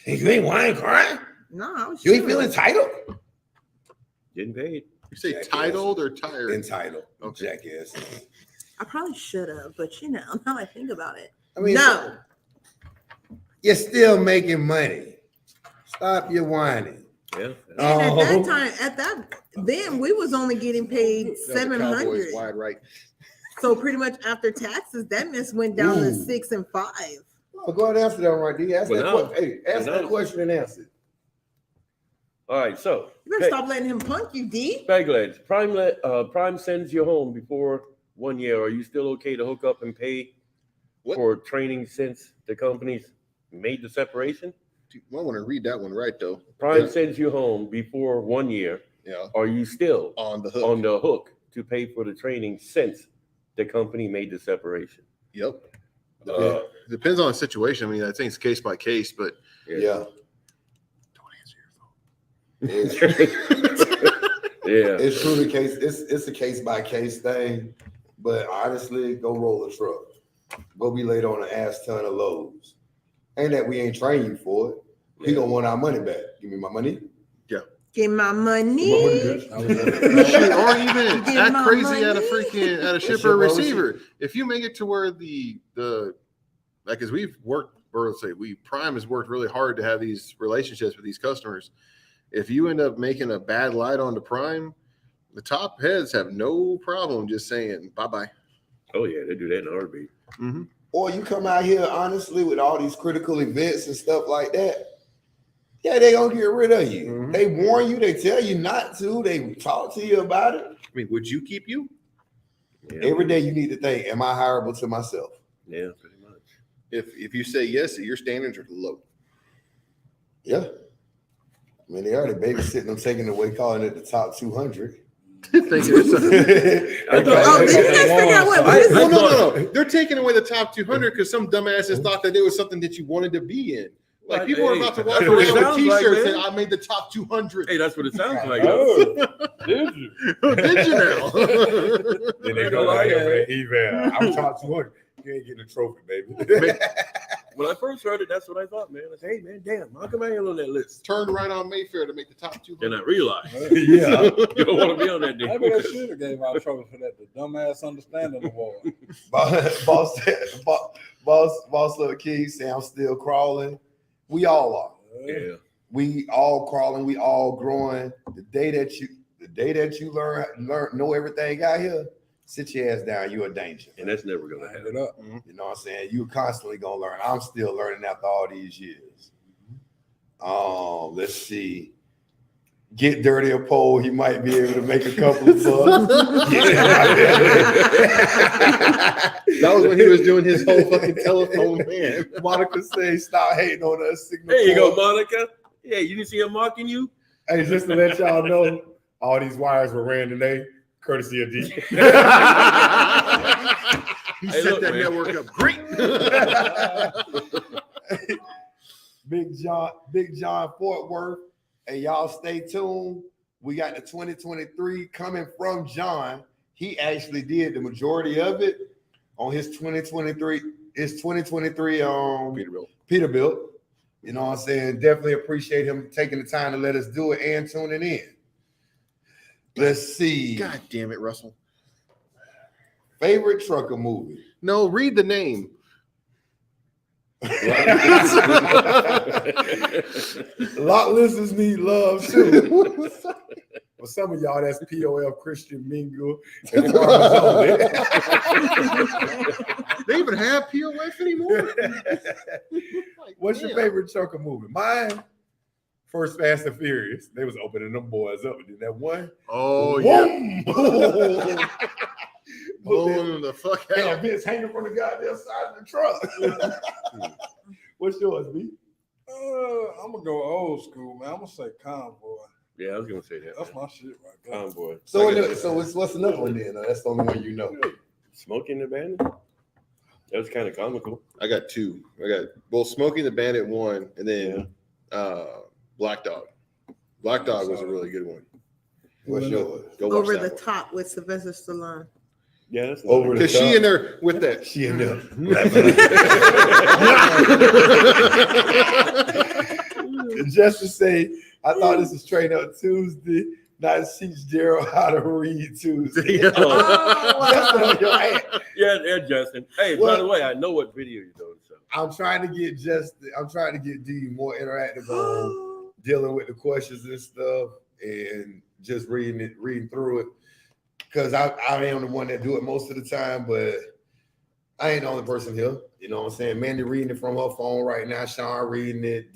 You ain't whining, crying. No, I was You chilling. ain't feeling entitled. Getting paid. You say Jackass. titled or tired? Entitled. Okay. Jackass. I probably should have, but you know, now I think about it. I mean, No. you're still making money. Stop your whining. Yeah. And at Oh. that time, then we was only getting paid That was the 700. Cowboys wide right. So pretty much after taxes, that miss went down to Ooh. 6 and 5. Oh, go ahead and answer that right, D. Ask Well, that now- question. Hey, ask well, that now- question and answer it. All right, so You better stop letting him punk you, D. Baglegs, Prime sends you home before 1 year. Are you still okay to hook up and pay What? for training since the company's made the separation? I want to read that one right though. Prime Yeah. sends you home before 1 year. Yeah, Are you still on the hook. on the hook to pay for the training since the company made the separation? Yep. Uh, Depends on the situation. I mean, I think it's case by case, but Yeah. don't answer your phone. It's, Yeah. it's truly case. It's a case by case thing. But honestly, go roll a truck. Go be laid on an ass ton of loads. Ain't that we ain't trained you for it. We don't want our money back. Give me my money. Get my money. Shit, or even Get act my crazy at a money. freaking at a shipper shipper or receiver. If you make it to where the like as we've worked, or let's say Prime has worked really hard to have these relationships with these customers. If you end up making a bad light onto Prime, the top heads have no problem just saying bye-bye. Oh yeah, they do that in a heartbeat. Or you come out here honestly with all these critical events and stuff like that. Yeah, they gonna get rid of you. Mhm. They warn you, they tell you not to, they talk to you about it. I mean, would you keep you? Yeah, Every day you need to think, am I hireable to myself? Yeah, pretty much. If you say yes, your standards are low. Yeah. I mean, they already babysitting them, taking away, calling it the top 200. Thinking it's Oh, did you guys figure out what? What is Well, it? no. They're taking away the top 200 because some dumbasses thought that it was something that you wanted to be in. Like people are about to walk that's what it around with sounds like, T-shirts man. saying, "I made the top 200." Hey, that's what it sounds like. Oh, did you? Did you now? Then they go like, I'm top 200. You ain't getting a trophy, baby. When I first heard it, that's what I thought, man. I said, hey, man, damn, how come I ain't on that list? Turned right on Mayfair to make the top 200. Then I realized Yeah. you don't want to be on that day. Maybe they should have gave out trouble for that. The dumbass understanding award. Boss Little Key say I'm still crawling. We all are. Yeah. We all crawling. We all growing. The day that you learn know everything out here, sit your ass down. You're a danger. And that's never going to Hand happen. it up. You know what I'm saying? You constantly gonna learn. I'm still learning after all these years. Let's see. Get Dirty a poll. He might be able to make a couple of bucks. That was when he was doing his whole fucking telephone man. Monica say, "Stop hating on us." Signal There you go, Corps. Monica. Yeah, you didn't see him mocking you? Hey, just to let y'all know, all these wires were ran today, courtesy of D. He Hey, set look, that man. network up great. Big John Fort Worth. Hey, y'all stay tuned. We got the 2023 coming from John. He actually did the majority of it on his 2023 Peterbilt. You know what I'm saying? Definitely appreciate him taking the time to let us do it and tuning in. Let's see. God damn it, Russell. Favorite trucker movie. No, read the name. Lot listeners need love too. For some of y'all, that's POL Christian Mingle. And They even have POF anymore? Like, what's your damn. favorite trucker movie? Mine, First Fast and Furious. They was opening them boys up and did that one. Oh, yeah. Boom! Blowing the fuck Damn, out. bitch hanging from the goddamn side of the truck. What's yours, B? I'm gonna go old school, man. I'm gonna say Convoy. Yeah, I was going to say that. That's my shit right there. Convoy. So what's another one then? That's the only one you know. Smoking the Bandit? That was kind of comical. I got two. I got Smoking the Bandit one, and then Black Dog. Black Dog was a really good one. What's yours? Go watch Over that the one. top with Sylvester Stallone. Yeah, that's Over the Because she in there with that. She in there. Just to say, I thought this was Train Up Tuesday, not Fitzgerald how to read Tuesday. Oh, Justin on your ass. Yeah, Justin. Hey, by the way, I know what video you're doing. So I'm trying to get D more interactive on dealing with the questions and stuff and just reading through it. Because I am the one that do it most of the time, but I ain't the only person here. You know what I'm saying? Emandie reading it from her phone right now. Sean reading it.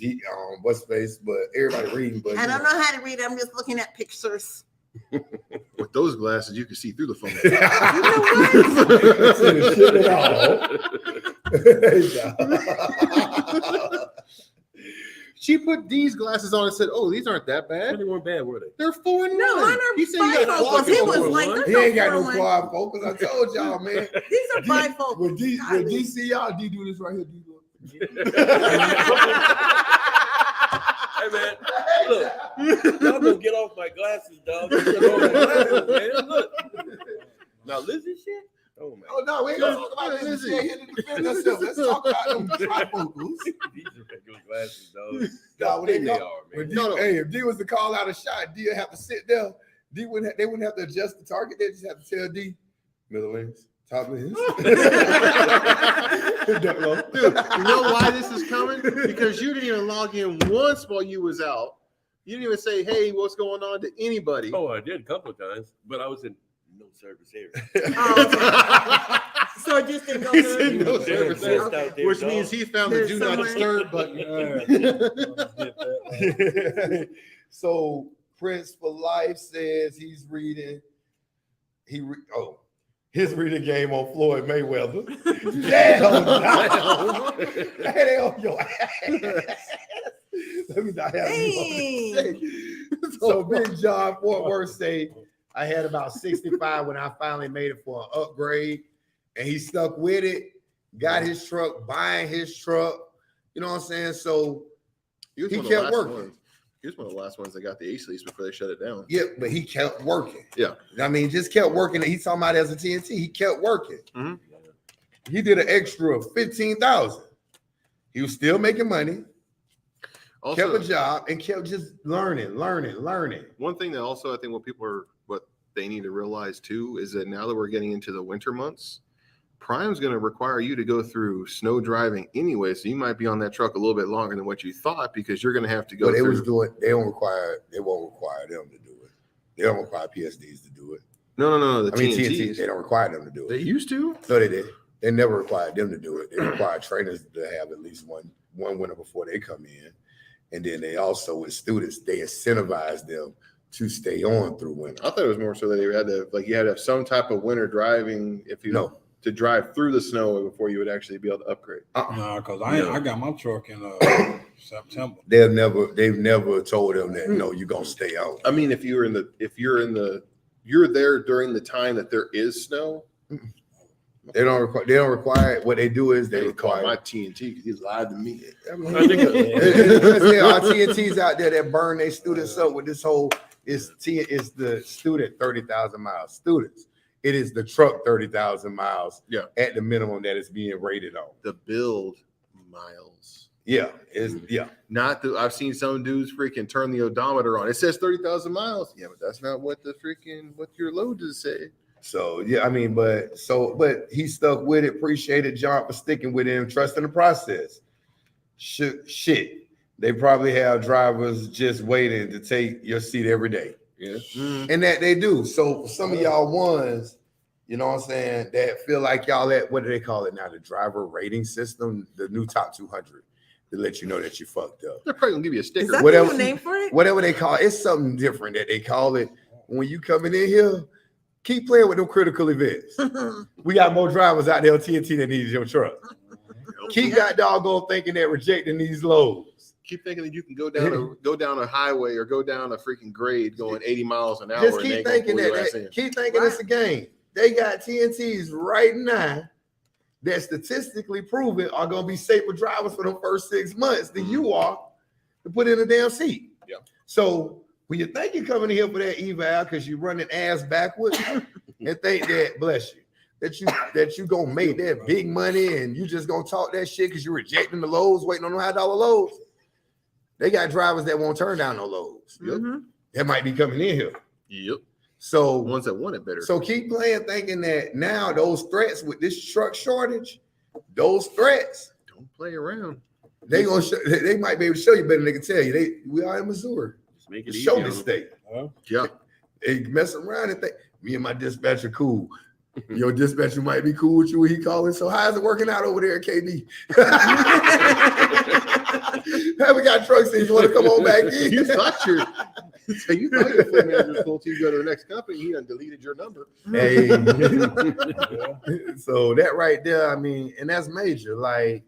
What's face? But everybody reading. But I don't know how to read it. I'm just looking at pictures. With those glasses, you can see through the phone. She put these glasses on and said, "Oh, these aren't that bad. they weren't bad, were they? They're 4-9." No, mine are He said you got bifocals. He was like, one. there's He ain't got no 4-1. quad focus. I told y'all, man. These are bifocals. When D see y'all, D do this right here. D look. Hey man, look, y'all gonna get off my glasses, dog. Get off my glasses, man. Look. Now Lizzie shit? Oh man. Oh no, we ain't gonna talk about this. Shit here to defend ourselves. Let's talk about them trifocals. These are regular glasses, dog. Nah, when They they are, go- man. when D, hey, if D was to call out a shot, D would have to sit there. They wouldn't have to adjust the target. They just have to tell D, middle lanes, top lanes. Dude, you know why this is coming? Because you didn't even log in once while you was out. You didn't even say, "Hey, what's going on?" to anybody. Oh, I did a couple of times, but I was in no service area. Oh, so it just didn't go He through. said no There's service exist area, out there, which dog. means he found the There's do not somewhere. disturb button. So Prince for Life says he's reading. His reading game on Floyd Mayweather. Damn, they on your ass. Let me not have you on the So Big John Fort Worth say I had about 65 when I finally made it for an upgrade, and he stuck with it. Got his truck, buying his truck. You know what I'm saying? So He was he one of the kept last working. ones. He was one of the last ones that got the H lease before they shut it down. Yeah, but he kept working. Yeah. I mean, just kept working. He's talking about as a TNT. He kept working. Mhm. He did an extra of 15,000. He was still making money, kept Also, a job, and kept just learning. one thing that also I think what they need to realize too is that now that we're getting into the winter months, Prime's going to require you to go through snow driving anyway, so you might be on that truck a little bit longer than what you thought because you're going to have to go But they through. they won't require them to do it. They don't require PSDs to do it. No. The I mean, TNTs. TNT, they don't require them to do They it. used to. No, they did. They never required them to do it. They require trainers to have at least one winter before they come in. And then they also, with students, they incentivize them to stay on through winter. I thought it was more so that you had to have some type of winter driving to drive through the snow before you would actually be able to upgrade. No, because I got my truck in September. They've never told them that no, you're gonna stay on. I mean, if you're there during the time that there is snow. They don't require it. What they do is They they would call require my TNT because he's lied to me. I mean, I think there are TNTs out there that burn their students up with this whole is the student 30,000 miles. Students, it is the truck 30,000 miles. Yeah. At the minimum that is being rated on. The build miles. Yeah, Not the. I've seen some dudes freaking turn the odometer on. It says 30,000 miles. Yeah, but that's not what what your load does say. So yeah, I mean, but he stuck with it. Appreciated John for sticking with him, trusting the process. Shit, they probably have drivers just waiting to take your seat every day. Yeah, and that they do. So for some of y'all ones, you know what I'm saying, that feel like y'all at, what do they call it now? The driver rating system, the new top 200, to let you know that you fucked up. they're probably gonna give you a sticker. Is that Whatever- the new name for it? Whatever they call it, it's something different that they call it. When you coming in here, keep playing with them critical events. We got more drivers out there on TNT that needs your truck. Keep that doggone thinking that rejecting these loads. Keep thinking that you can go down a highway or go down a freaking grade going 80 miles an hour. Just and they keep gonna thinking pull your ass in. keep thinking it's a game. They got TNTs right now that statistically proven are gonna be safer drivers for the first 6 months than you are to put in a damn seat. Yeah. So when you think you're coming in here for that eval because you're running ass backwards and think that, bless you, that you gonna make that big money and you just gonna talk that shit because you're rejecting the loads, waiting on the $100 loads. They got drivers that won't turn down no loads. Mhm. That might be coming in here. Yep. So Ones that want it better. so keep playing, thinking that now those threats with this truck shortage, those threats, Don't play around. they might be able to show you better than they can tell you. We are in Missouri, Just make it the easy show on this them. state. Yeah. They mess around and think me and my dispatcher cool. Your dispatcher might be cool with you when he calling. So how's it working out over there at KD? Haven't got trucks in. You want to come on back in? you thought your fleet manager was told you to go to the next company. He done deleted your number. Hey. So that right there, I mean, and that's major. Like,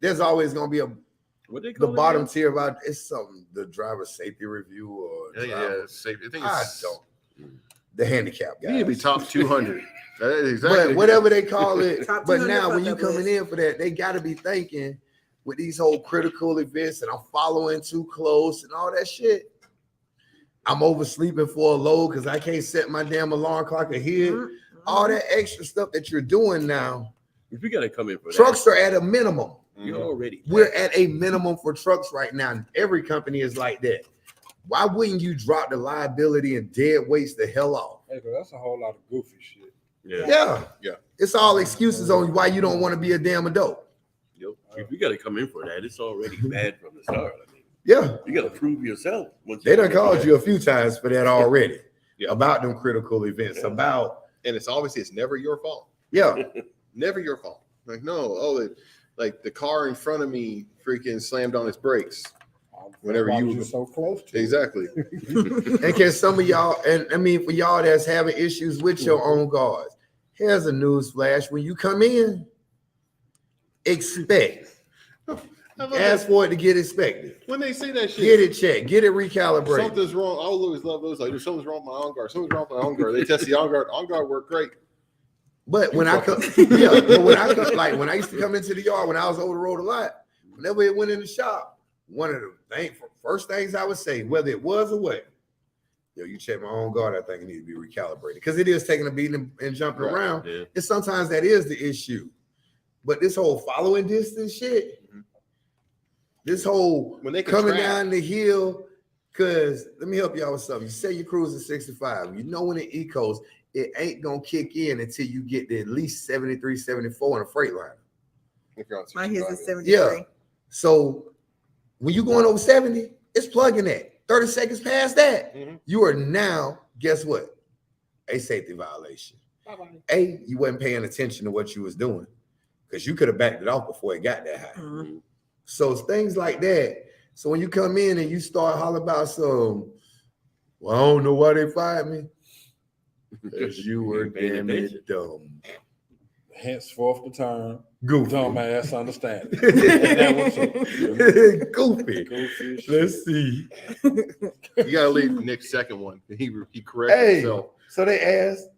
there's always gonna be What they the call it bottom now? tier about it's something, the driver safety review or driver- I think I it's don't. The handicap guys. You need to be top 200. That is exactly. But whatever they call it, Top but 200 now when you fuck up coming list. in for that, they got to be thinking with these whole critical events and I'm following too close and all that shit. I'm oversleeping for a load because I can't set my damn alarm clock ahead. Mhm. All that extra stuff that you're doing now, If you gotta come in for trucks are at a minimum. that, you're already. We're at a minimum for trucks right now. Every company is like that. Why wouldn't you drop the liability and dead weights the hell off? Hey, but that's a whole lot of goofy shit. Yeah. Yeah. It's all excuses on why you don't want to be a damn adult. If you gotta come in for that, it's already bad from the start. I mean, Yeah. you gotta prove yourself. Once They done called you a few times for that already. about them critical events, about, and it's obviously it's never your fault. yeah. Never your fault. Like, no, like the car in front of me freaking slammed on its brakes. Whenever Why you was were so close to it? exactly. And can some of y'all, and I mean, for y'all that's having issues with your own guards, here's a news flash. When you come in, expect. Ask for it to get inspected. When they say that shit, Get it checked. Get it recalibrated. something's wrong. I always love those. Like, there's something's wrong with my on guard. Something's wrong with my on guard. They test the on guard. On guard worked great. But when I come, yeah, but when I come, like when I used to come into the yard when I was over the road a lot, whenever it went in the shop, one of the first things I would say, whether it was or what, yo, you check my own guard, I think it needs to be recalibrated because it is taking a beating and jumping around. Yeah. And sometimes that is the issue. But this whole following distance shit, this whole When they can coming track. down the hill, because let me help y'all with something. You say you're cruising 65. You know when it ecos, it ain't gonna kick in until you get to at least 73, 74 in a freight line. If you're on My his 65. is 73. Yeah. So when you going over 70, it's plugging that. 30 seconds past that, Mhm. you are now, guess what? A safety violation. A, you wasn't paying attention to what you was doing because you could have backed it off before it got that high. Mhm. So it's things like that. So when you come in and you start hollering about some, well, I don't know why they fired me. Because you were Paying damn it attention. dumb. Henceforth the term Goofy. dumbass understanding. That was it. Goofy. Goofy as shit. Let's see. You gotta leave Nick's second one. He corrected Hey, himself. so they asked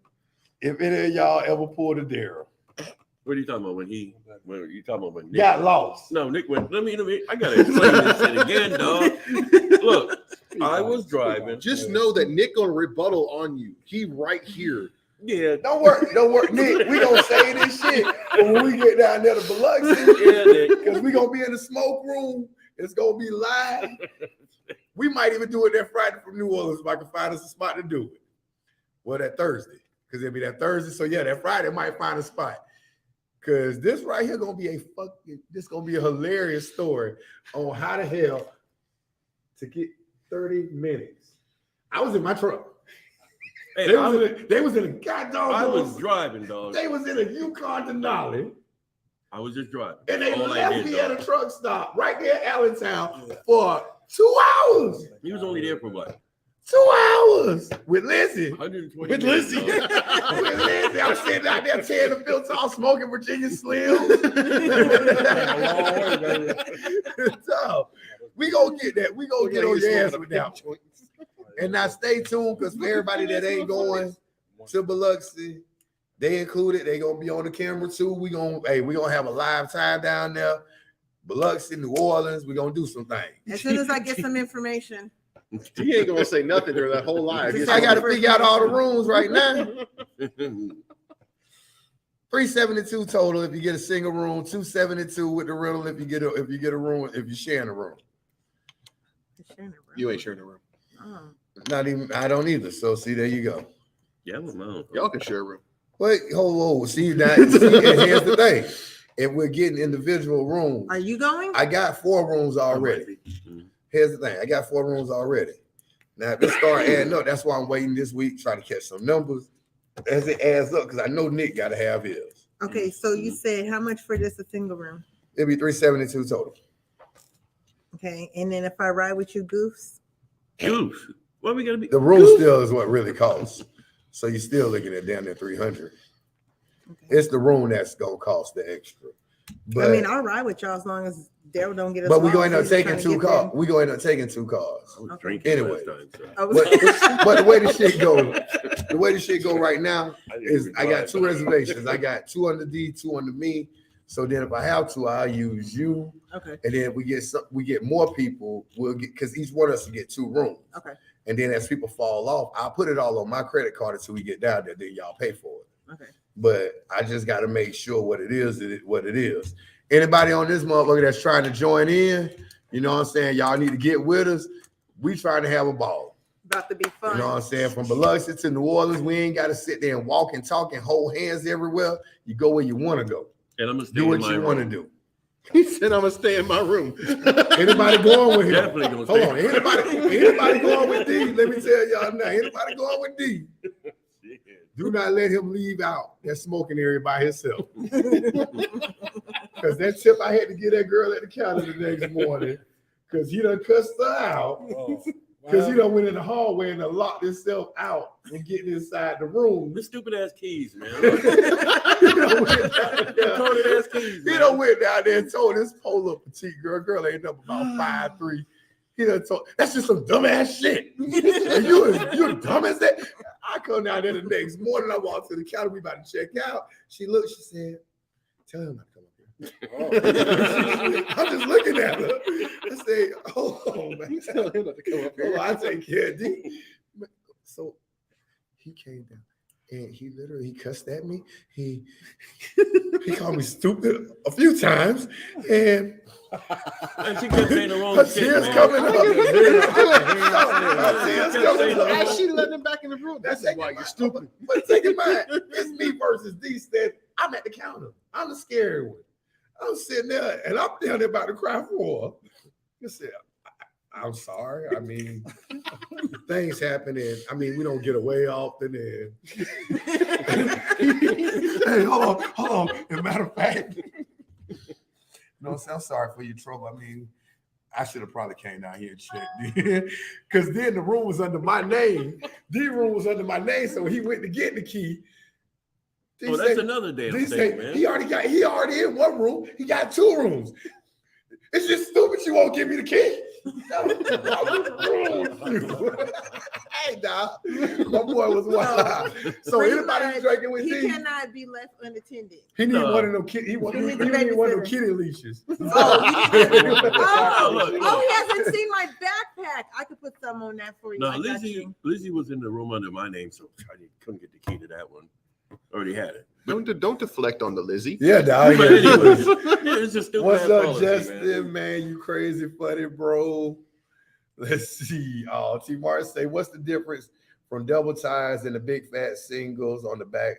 if any of y'all ever pulled a Darryl. What are you talking about when you talking about when Nick Got lost. No, Nick went, let me, I gotta explain this shit again, dog. Look, I was driving. Just know that Nick gonna rebuttal on you. He right here. Yeah, Don't work, Nick. We gonna say this shit when we get down there to Biloxi. yeah, Nick. Because we gonna be in the smoke room. It's gonna be live. We might even do it that Friday from New Orleans if I can find us a spot to do it. Well, that Thursday. Because it'll be that Thursday. So yeah, that Friday might find a spot. Because this right here gonna be a hilarious story on how the hell to get 30 minutes. I was in my truck. Hey, They was in a goddamn. I was driving, dog. They was in a Yukon Denali. I was just driving. And they All I left did, me at dog. a truck stop right there at Allentown for 2 hours. He was only there for what? 2 hours with Lizzie. 120 With minutes, Lizzie. dog. With Lizzie. I'm sitting out there tearing the filter off, smoking Virginia Slims. So we gonna get that. We gonna get on your ass with that. And now stay tuned because for everybody that ain't going to Biloxi, they included. They gonna be on the camera too. We gonna have a live time down there. Biloxi, New Orleans. We gonna do some things. As soon as I get some information. He ain't gonna say nothing during that whole live. Just I got to figure out all the rooms right now. 372 total if you get a single room. 272 with the rental if you get a room if you're sharing a room. You ain't sharing the room. Oh. Not even I don't either. So see, there you go. Yeah, I don't know. Y'all can share a room. Wait, hold. See, and here's the thing. If we're getting individual rooms, Are you going? I got 4 rooms already. Here's the thing. I got 4 rooms already. Now, if it start adding up, that's why I'm waiting this week, trying to catch some numbers as it adds up, because I know Nick got to have his. Okay, so you said how much for just a single room? It'll be 372 total. Okay, and then if I ride with you, goofs. Goose. What we gonna be? The room still is what really costs. So you're still looking at down there 300. Okay. It's the room that's gonna cost the extra. But I mean, I'll ride with y'all as long as Darryl don't get us. but we lost. gonna end up He's just taking trying to 2 get cars. them. We gonna end up taking 2 cars. I was Okay. drinking Anyway. last time, so. I was- But the way the shit go right now I didn't is even I got drive. 2 reservations. I got 2 under D, 2 under me. So then if I have to, I'll use you. Okay, And then we get more people. We'll get because each one of us will get 2 rooms. okay, And then as people fall off, I'll put it all on my credit card until we get down there. Then y'all pay for it. okay. But I just got to make sure what it is. Anybody on this motherfucker that's trying to join in, you know what I'm saying? Y'all need to get with us. We trying to have a ball. About to be fun. You know what I'm saying? From Biloxi to New Orleans, we ain't got to sit there and walk and talk and hold hands everywhere. You go where you want to go. And I'm gonna stay Do in what my you want to room. do. He said, "I'm gonna stay in my room." Anybody going with him? Definitely gonna Hold stay. on. Anybody going with D? Let me tell y'all now. Anybody going with D? Do not let him leave out that smoking area by himself. Because that tip I had to get that girl at the counter the next morning, because he done cussed her out. Because he done went in the hallway and done locked himself out and getting inside the room. The stupid ass keys, man. He done went down there and told this polar petite girl ain't up about 5'3". He done told, that's just some dumb ass shit. And you dumb as that. I come down there the next morning. I walk to the counter. We about to check out. She looked. She said, "Tell him not to come up here." I'm just looking at her. I say, "Oh man, Tell him not to come up here. oh, I take care of D." So he came down and he literally cussed at me. He called me stupid a few times, and she kept saying the wrong her shit, tears man. coming up. Her tears coming up. As she let him back in the room. This is why you're stupid. But take in mind, it's me versus D. Said I'm at the counter. I'm the scary one. I'm sitting there and I'm down there about to cry for her. I said, I'm sorry. I mean, things happen, and I mean, we don't get away often. And hey, hold on. As a matter of fact, no, I'm sorry for your trouble. I mean, I should have probably came down here and checked, because then the room was under my name. The room was under my name, so he went to get the key. Oh, that's another damn thing, man. He already in one room. He got 2 rooms. It's just stupid you won't give me the key. Hey, dog. My boy was wild. So anybody drinking with he D, cannot be left unattended. he need one of them kitty. He need one of them kitty leashes. Oh, he hasn't seen my backpack. I could put some on that for you. No, I got you. Lizzie was in the room under my name, so I couldn't get the key to that one. Already had it. Don't deflect on the Lizzie. Yeah, dog. But anyways, it's just stupid. What's ass up, policy, Justin? Man, you crazy funny, bro. Let's see. Oh, T. Martin say, what's the difference from double ties and the big fat singles on the back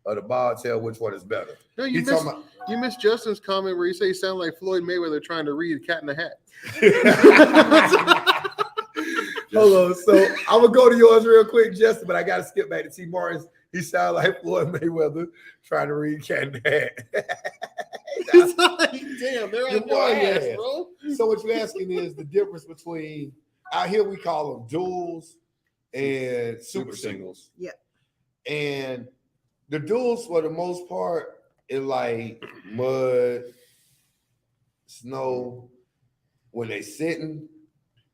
of the bobtail? Which one is better? No, You talking about- you missed Justin's comment where you say you sound like Floyd Mayweather trying to read Cat in the Hat. Hold on. So I'm gonna go to yours real quick, Justin, but I gotta skip back to T. Martin's. He sound like Floyd Mayweather trying to read Cat in the Hat. Damn, they're Your on boy, your ass, yeah. bro. So what you're asking is the difference between, out here we call them duals and super singles. Yeah. And the duals, for the most part, is like mud, snow. When they sitting,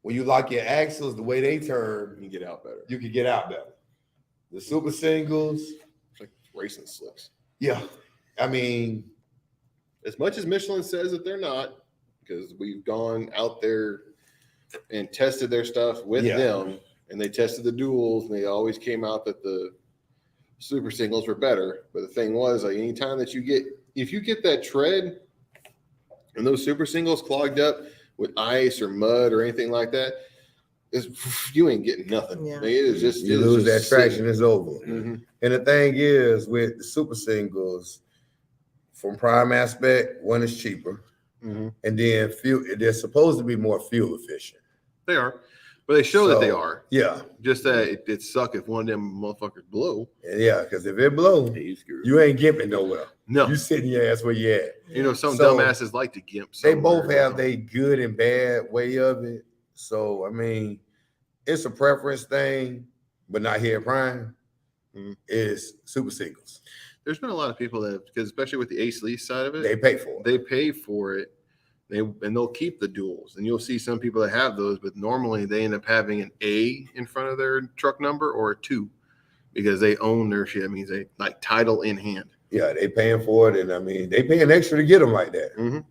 when you lock your axles, the way they turn, You get out better. you can get out better. The super singles, It's like racing slicks. yeah. I mean, As much as Michelin says that they're not, because we've gone out there and tested their stuff with Yeah. them, and they tested the duals, and they always came out that the super singles were better. But the thing was, like, anytime that if you get that tread and those super singles clogged up with ice or mud or anything like that, you ain't getting nothing. Yeah. Like, it is just you lose that traction, sitting. it's over. Mhm. And the thing is, with the super singles, from prime aspect, one is cheaper, Mhm. and then they're supposed to be more fuel efficient. They are, but they show that they So, are. Yeah, Just that it'd suck if one of them motherfuckers blow. yeah, because if it blows, Hey, you screwed. you ain't gimping nowhere. No, You sitting your ass where you at. you know, some So, dumbasses like to gimp. They somewhere. both have their good and bad way of it. So I mean, it's a preference thing, but not here at Prime. Mhm. It's super singles. There's been a lot of people that, because especially with the Ace Lease side of it, They pay for it. they pay for it. They'll keep the duals, and you'll see some people that have those, but normally they end up having an A in front of their truck number or a 2 because they own their shit. It means they like title in hand. Yeah, they paying for it, and I mean, they paying extra to get them like that. Mhm.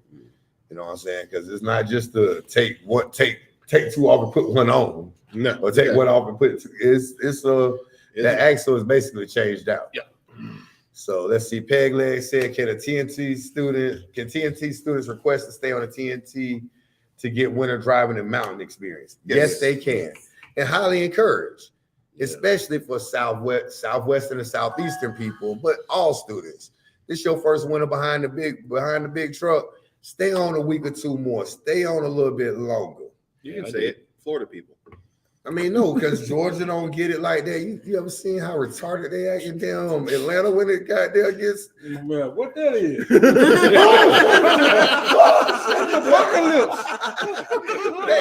You know what I'm saying? Because it's not just to take 2 off and put one on, No, or take yeah. one off and put 2. The axle is basically changed out. Yeah. So let's see. Peg Leg said, can TNT students request to stay on a TNT to get winter driving and mountain experience? Yes, they can, and highly encouraged, especially for southwestern and southeastern people, but all students. This your first winter behind the big truck. Stay on a week or two more. Stay on a little bit longer. You can say it. Florida people. I mean, no, because Georgia don't get it like that. You ever seen how retarded they act in damn Atlanta when it got there gets? Well, what that is? They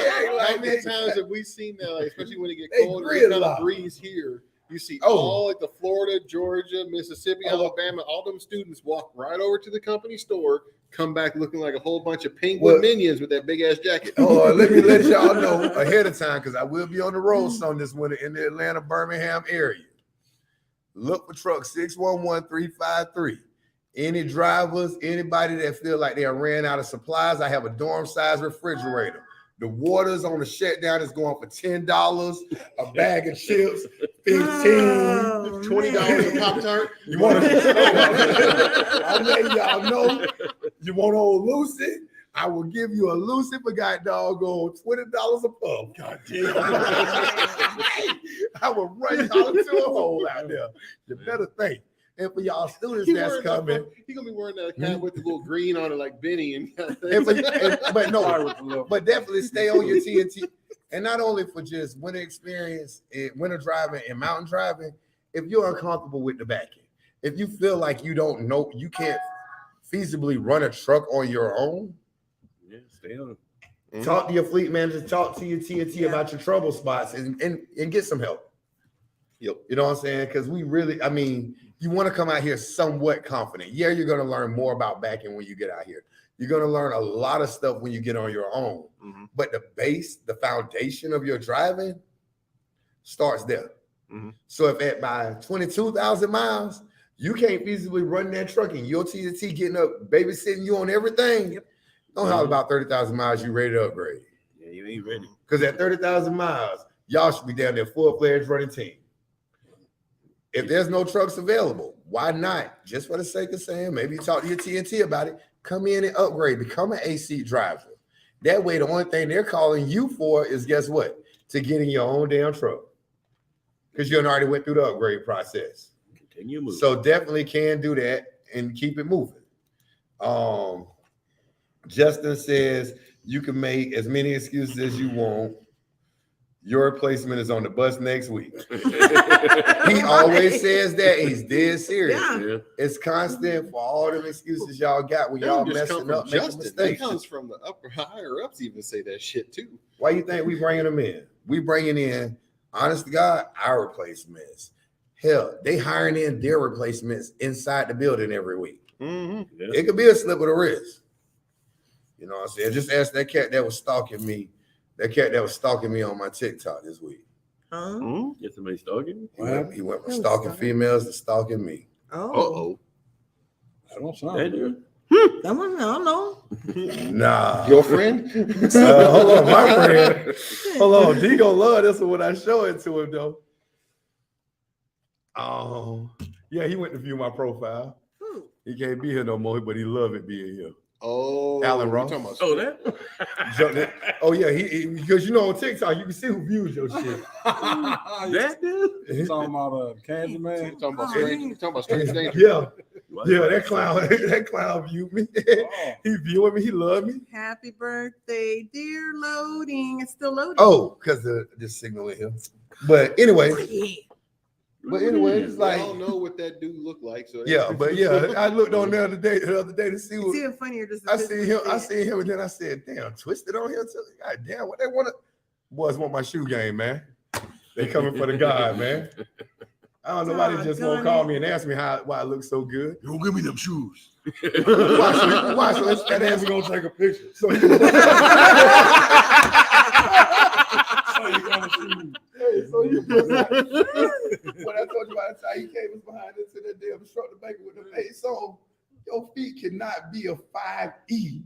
act How like many they- times have we seen that? Like, especially when it get They cold, grid it's kind lock. of breeze here. You see Oh. all like the Florida, Georgia, Mississippi, Alabama, all them students walk right over to the company store, come back looking like a whole bunch of penguin Well- minions with that big ass jacket. Let me let y'all know ahead of time because I will be on the road some this winter in the Atlanta, Birmingham area. Look for truck 611353. Any drivers, anybody that feel like they ran out of supplies, I have a dorm size refrigerator. The waters on the shutdown is going for $10, a bag of chips, 15. Oh, $20 a man. Pop-Tart. You want to? I'll let y'all know. You want old Lucy? I will give you a Lucy for god doggone $20 a puff. God damn. I will run y'all into a hole out there. You better think. And for y'all students that's coming, He gonna be wearing that hat with the little green on it like Benny and but no, but definitely stay on your TNT. And not only for just winter experience, winter driving and mountain driving, if you're uncomfortable with the back end, if you feel like you don't know, you can't feasibly run a truck on your own, Yeah, stay on. talk to your fleet manager, talk to your TNT about your trouble spots and get some help. Yep. You know what I'm saying? Because we really, I mean, you want to come out here somewhat confident. Yeah, you're going to learn more about backing when you get out here. You're going to learn a lot of stuff when you get on your own. Mhm. But the base, the foundation of your driving starts there. Mhm. So if at by 22,000 miles, you can't feasibly run that truck and your TNT getting up, babysitting you on everything, don't have about 30,000 miles, you ready to upgrade. Yeah, you ain't ready. Because at 30,000 miles, y'all should be down there full-fledged running team. If there's no trucks available, why not? Just for the sake of saying, maybe talk to your TNT about it. Come in and upgrade. Become an AC driver. That way, the only thing they're calling you for is guess what? To get in your own damn truck. Because you already went through the upgrade process. Continue moving. So definitely can do that and keep it moving. Justin says you can make as many excuses as you want. Your replacement is on the bus next week. He always says that. He's dead serious. Yeah. Yeah. It's constant for all them excuses y'all got when That y'all don't just come messing from up, making Justin. That mistakes. comes from the higher ups even say that shit too. Why you think we bringing them in? We bringing in, honest to God, our replacements. Hell, they hiring in their replacements inside the building every week. Mm-hmm. Yeah. It could be a slip of the wrist. You know what I'm saying? Just ask that cat that was stalking me. That cat that was stalking me on my TikTok this week. Huh? Get somebody stalking. He went from stalking females to stalking me. Oh, That don't sound That good. that one, I don't know. Nah. Your friend? Hold on, my friend. Hold on. D gonna love this one when I show it to him though. Yeah, he went to view my profile. Who? He can't be here no more, but he love it being here. Oh, Alan you're Ross. talking about Oh, that? Oh yeah, he because you know on TikTok you can see who views your shit. That dude? You talking about Candy You're Man? talking about strange danger. Yeah, yeah, that clown viewed me. Oh. He viewing me, he loved me. Happy birthday, dear loading. It's still loading. Oh, because the signal in here. But anyway, Yeah. it's I like don't know what that dude looked like. So yeah, but yeah, I looked on the other day to see It's what even funnier just to I physically seen see him, and then I said, damn, Twisted on here too. God damn, what they want to boys want my shoe game, man. They coming for the God, man. I don't know why they just won't call me and ask me why I look so good. You don't give me them shoes. Watch that ass We're gonna take a picture. so you So you gonna see. what I told you about the time he came us behind into that damn instructor banker with the face on. Your feet cannot be a 5E,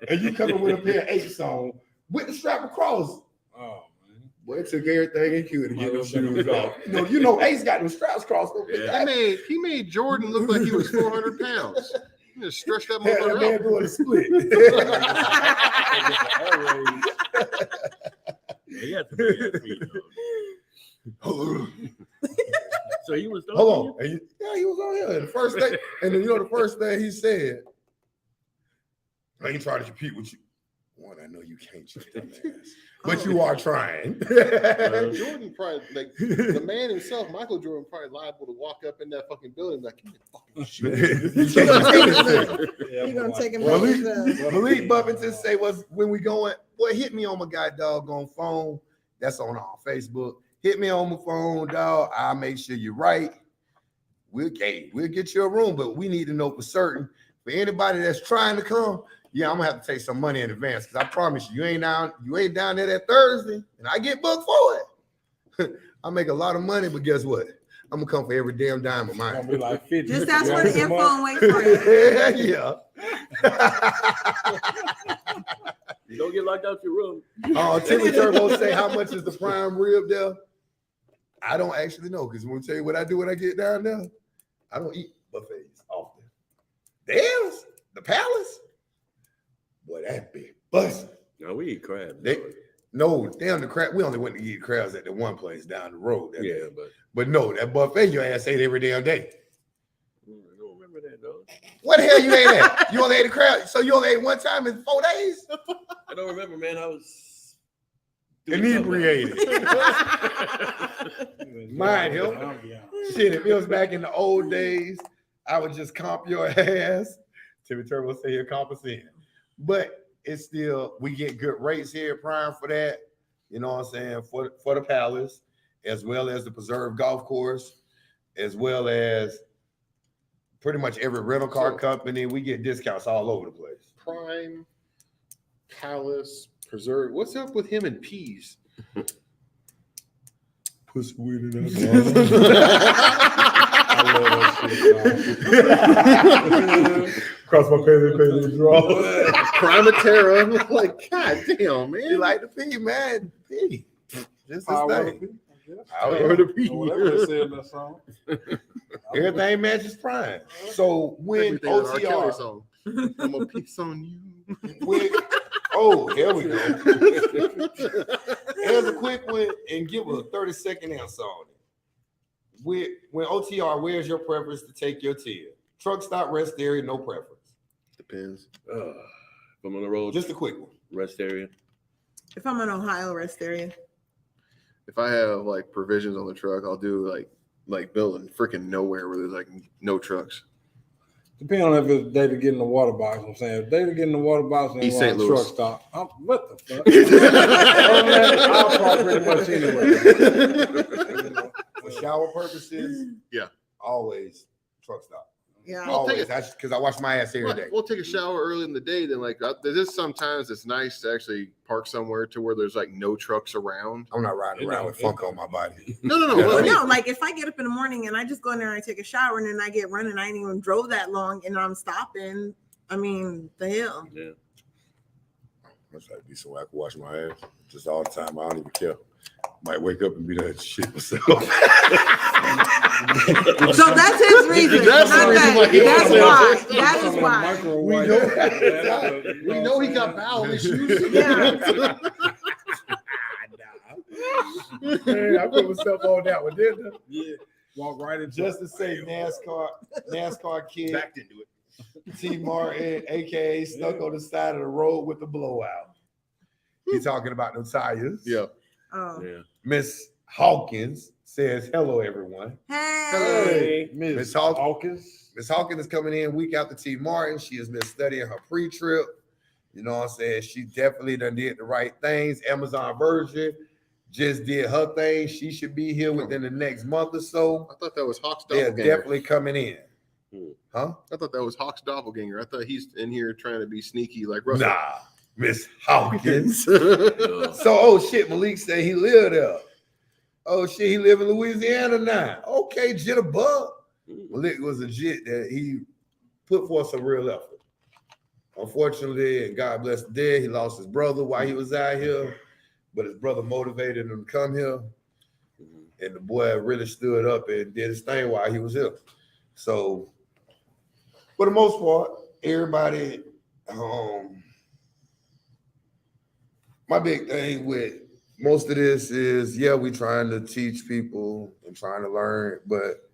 and you coming with a pair of 8s on with the strap across. Oh man. Boy, it took everything in Q to get them shoes off. You know, Ace got them straps crossed over. Yeah. he made Jordan look like he was 400 pounds. He just stretched that Had that motherfucker man out. doing a split. Yeah, he had to bring that feet, though. So he was Hold on. And yeah, he was on here. The first thing, and then the first thing he said, I ain't trying to compete with you. One, I know you can't cheat that ass, but you are trying. Jordan probably, like, the man himself, Michael Jordan, probably liable to walk up in that fucking building like, give me the fucking shit. You're gonna take him Malik Buffington say, when we going, boy, hit me on my doggone phone. That's on our Facebook. Hit me on my phone, dog. I'll make sure you're right. We'll get you a room, but we need to know for certain. For anybody that's trying to come, yeah, I'm gonna have to take some money in advance because I promise you, you ain't down there that Thursday, and I get booked for it. I make a lot of money, but guess what? I'm gonna come for every damn dime of mine. Be like 50. Just ask for the info and wait for it. Yeah. You don't get locked out your room. Timmy Turbo say, how much is the prime rib there? I don't actually know because I'm gonna tell you what I do when I get down there. I don't eat buffets often. There's the Palace. Boy, that big busting. No, we eat crab. Down the crab. We only went to eat crabs at the one place down the road. Yeah, but no, that buffet your ass ate every damn day. I don't remember that though. What the hell you ate at? You only ate a crab, so you only ate one time in 4 days? I don't remember, man. I was inebriated. Mind him. Shit, if it was back in the old days, I would just comp your ass. Timmy Turbo say he'll comp us in. But it's still, we get good rates here at Prime for that. You know what I'm saying? For the Palace, as well as the Preserve Golf Course, as well as pretty much every rental car company. We get discounts all over the place. Prime, Palace, Preserve. What's up with him and peas? Pussy weird enough. I love that shit, Cross my pay draw. Primatera. I'm like, God damn, man. You like the pee, man. Pee. This is thing. Whatever they say in that song. Everything matches Prime. So when OTR song, I'm a piece on you. Here we go. Here's a quick one and give a 30-second answer on it. When OTR, where's your preference to take your tier? Truck stop, rest area, no preference. Depends. If I'm on the road, Just a quick one. rest area. If I'm in Ohio, rest area. If I have like provisions on the truck, I'll do like building freaking nowhere where there's like no trucks. Depending on if it's day to get in the water box. I'm saying if day to get in the water box and East St. St. Louis. Truck stop. What the fuck? I'll park pretty much anywhere. For shower purposes, Yeah. Always truck stop. Yeah. Always. That's because I wash my ass every day. We'll take a shower early in the day. Then there's just sometimes it's nice to actually park somewhere to where there's like no trucks around. I'm not riding around with funk on my body. No. No, like if I get up in the morning and I just go in there and I take a shower and then I get running, I ain't even drove that long and I'm stopping. I mean, the hell. Yeah. Must like be so I can wash my ass just all the time. I don't even care. Might wake up and be that shit myself. So that's his reason. That's the reason why he That's was why. there. That is why. We know he got bowel issues. Yeah. Hey, I put myself on that one, didn't I? Yeah. Walk right into Just to say NASCAR kid, Backed into it. T. Martin, aka stuck on the side of the road with the blowout. He's talking about the tires. Yeah. Oh. Yeah. Miss Hawkins says, hello, everyone. Hey. Miss Hawkins. Miss Hawkins is coming in week after T. Martin. She has been studying her pre-trip. You know what I'm saying? She definitely done did the right things. Amazon version just did her thing. She should be here within the next month or so. I thought that was Hawk's They're doppelganger. definitely coming in. Huh? I thought that was Hawk's doppelganger. I thought he's in here trying to be sneaky like Russell. Nah, Miss Hawkins. Yeah. So, shit, Malik said he lived there. Oh, shit, he live in Louisiana now. Okay, jitterbug. Malik was legit that he put forth some real effort. Unfortunately, and God bless the dead, he lost his brother while he was out here, but his brother motivated him to come here, and the boy really stood up and did his thing while he was here. So, for the most part, everybody, my big thing with most of this is, yeah, we trying to teach people and trying to learn, but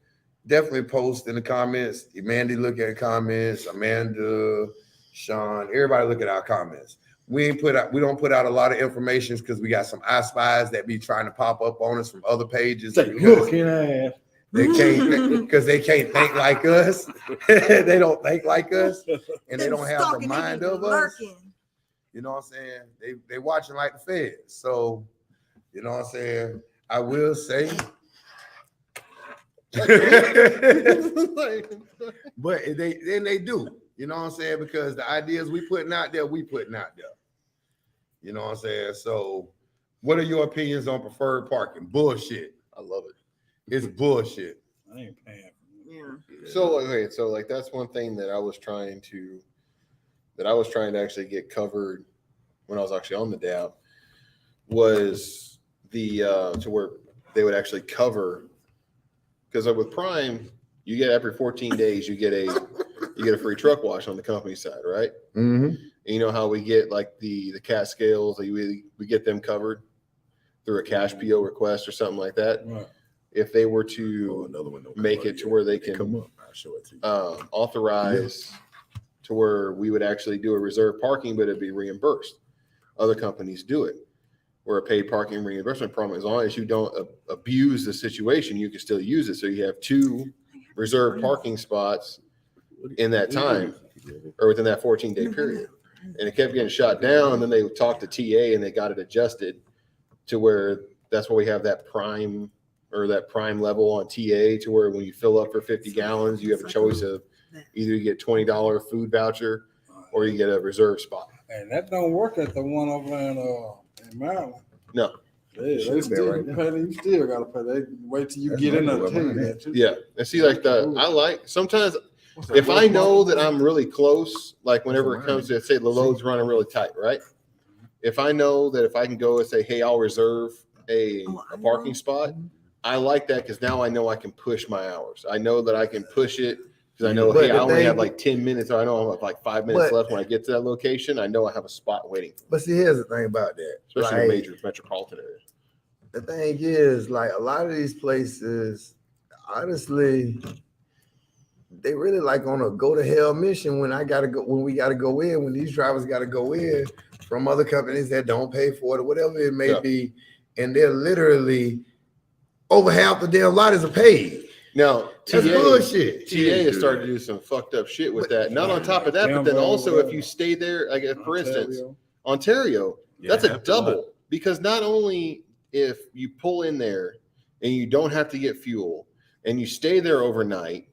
definitely post in the comments. Emandie look at comments. Amanda, Sean, everybody look at our comments. We don't put out a lot of information because we got some eye spies that be trying to pop up on us from other pages. They can't because they can't think like us. They don't think like us, and they don't have the mind of us. You know what I'm saying? They watching like the feds. So, you know what I'm saying? I will say, but they do. You know what I'm saying? Because the ideas we putting out there, we putting out there. You know what I'm saying? So, what are your opinions on preferred parking? Bullshit. I love it. It's bullshit. I ain't paying. Yeah. So okay, so like that's one thing that I was trying to actually get covered when I was actually on the DAB was the to where they would actually cover, because with Prime you get every 14 days you get a free truck wash on the company side, right? Mm-hmm. And you know how we get like the cat scales, like we get them covered through a cash PO request or something like that. Right. If they were to make it to where they can come up, I'll show it to you. authorize to where we would actually do a reserve parking, but it'd be reimbursed. Other companies do it, or a paid parking reimbursement program. As long as you don't abuse the situation, you can still use it. So you have 2 reserved parking spots in that time, or within that 14-day period. And it kept getting shot down. And then they talked to TA and they got it adjusted to where that's why we have that prime level on TA, to where when you fill up for 50 gallons, you have a choice of either you get $20 food voucher or you get a reserve spot. And that don't work at the one over in Maryland. No. They still pay. You still gotta pay. They wait till you get in there. Tell you that too. Yeah. And see, like sometimes if I know that I'm really close, like whenever it comes to, say, the load's running really tight, right? If I know that if I can go and say, hey, I'll reserve a parking spot, I like that because now I know I can push my hours. I know that I can push it because I know, hey, I only have like 10 minutes, or I know I have like 5 minutes left when I get to that location. I know I have a spot waiting. But see, here's the thing about that. Especially in major metropolitan areas. The thing is, like, a lot of these places, honestly, they really like on a go to hell mission when we gotta go in, when these drivers gotta go in from other companies that don't pay for it or whatever it may be. And they're literally over half the damn lot is paid. Now, That's bullshit. TA has started to do some fucked up shit with that. Not on top of that, but then also if you stay there, like for instance, Ontario, that's a double, because not only if you pull in there and you don't have to get fuel and you stay there overnight,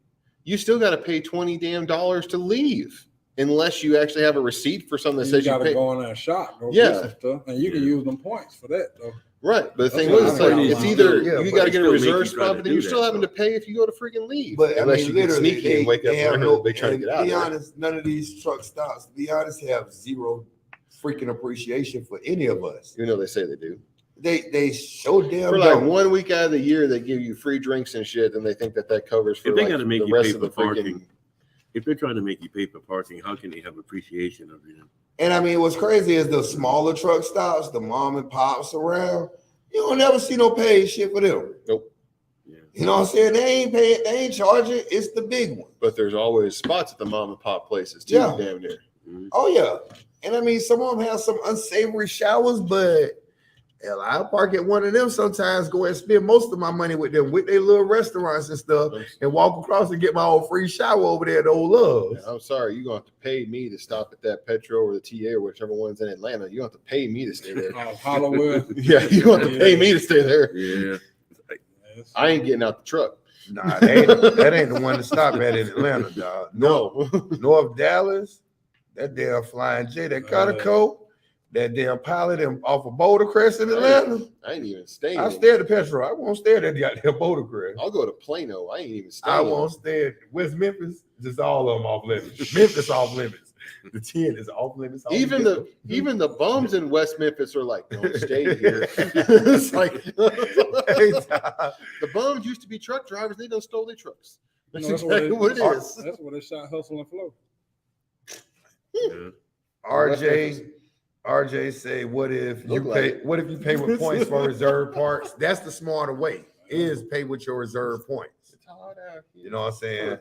you still got to pay $20 to leave, unless you actually have a receipt for something that says you pay. Go in that shop, get some stuff, and you can use them points for that though. Right, but the thing is, like, it's either you got to get a reserve spot, but then you're still having to pay if you go to freaking leave. But unless I mean, you get literally, sneaky and wake up and they try to get out. To be honest, none of these truck stops, to be honest, have zero freaking appreciation for any of us. You know, they say they do. They show damn for like 1 week out of the year they give you free drinks and shit, and they think that covers for if they like got to make the you rest pay of for the parking. freaking. If they're trying to make you pay for parking, how can they have appreciation of it? And I mean, what's crazy is the smaller truck stops, the mom and pops around, you don't never see no paid shit for them. Nope. Yeah. You know what I'm saying? They ain't paying, they ain't charging. It's the big one. But there's always spots at the mom and pop places too, damn near. Mm-hmm. Oh yeah. And I mean, some of them have some unsavory showers, but hell, I'll park at one of them sometimes, go and spend most of my money with them, with their little restaurants and stuff, and walk across and get my old free shower over there at Old Love. I'm sorry, you're going to have to pay me to stop at that Petro or the TA or whichever one's in Atlanta. You don't have to pay me to stay there. Hollywood. Yeah, you don't have to pay me to stay there. Yeah. I ain't getting out the truck. Nah, that ain't the one to stop at in Atlanta, dog. No. North Dallas, that damn Flying J, that Conoco, that damn pilot off of Boulder Crest in Atlanta. I ain't even staying. I stay at the Petro. I won't stay at that goddamn Boulder Crest. I'll go to Plano. I ain't even staying. I won't stay at West Memphis. Just all of them off limits. Memphis off limits. The 10 is off limits. Even the bums in West Memphis are like, don't stay here. It's like the bums used to be truck drivers. They done stole their trucks. That's exactly what it is. That's what they shot Hustle and Flow. Yeah. RJ say, what if you pay with points for reserve parts? That's the smarter way, is pay with your reserve points. You know what I'm saying?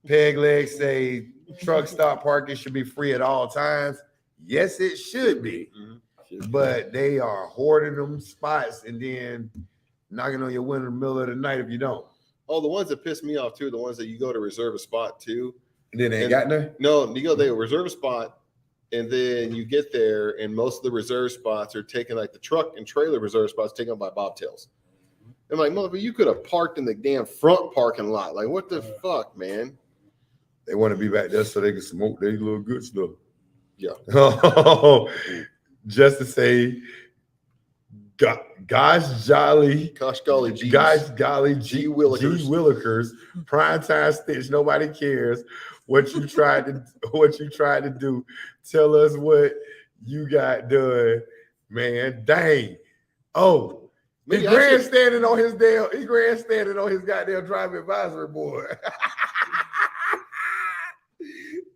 Peg Leg say truck stop parking should be free at all times. Yes, it should be. But they are hoarding them spots and then knocking on your window in the middle of the night if you don't. Oh, the ones that piss me off too, the ones that you go to reserve a spot too. And then they ain't got none? No, you go there, reserve a spot, and then you get there, and most of the reserve spots are taken, like the truck and trailer reserve spots taken up by bobtails. I'm like, motherfucker, you could have parked in the damn front parking lot. Like, what the fuck, man? They want to be back there so they can smoke their little good stuff. Yeah. Just to say, gosh golly, G's. gosh golly, G Willikers. G Willikers, primetime stitch. Nobody cares what you tried to do. Tell us what you got done, man. Dang. Oh, he's grandstanding on his goddamn driver advisory board.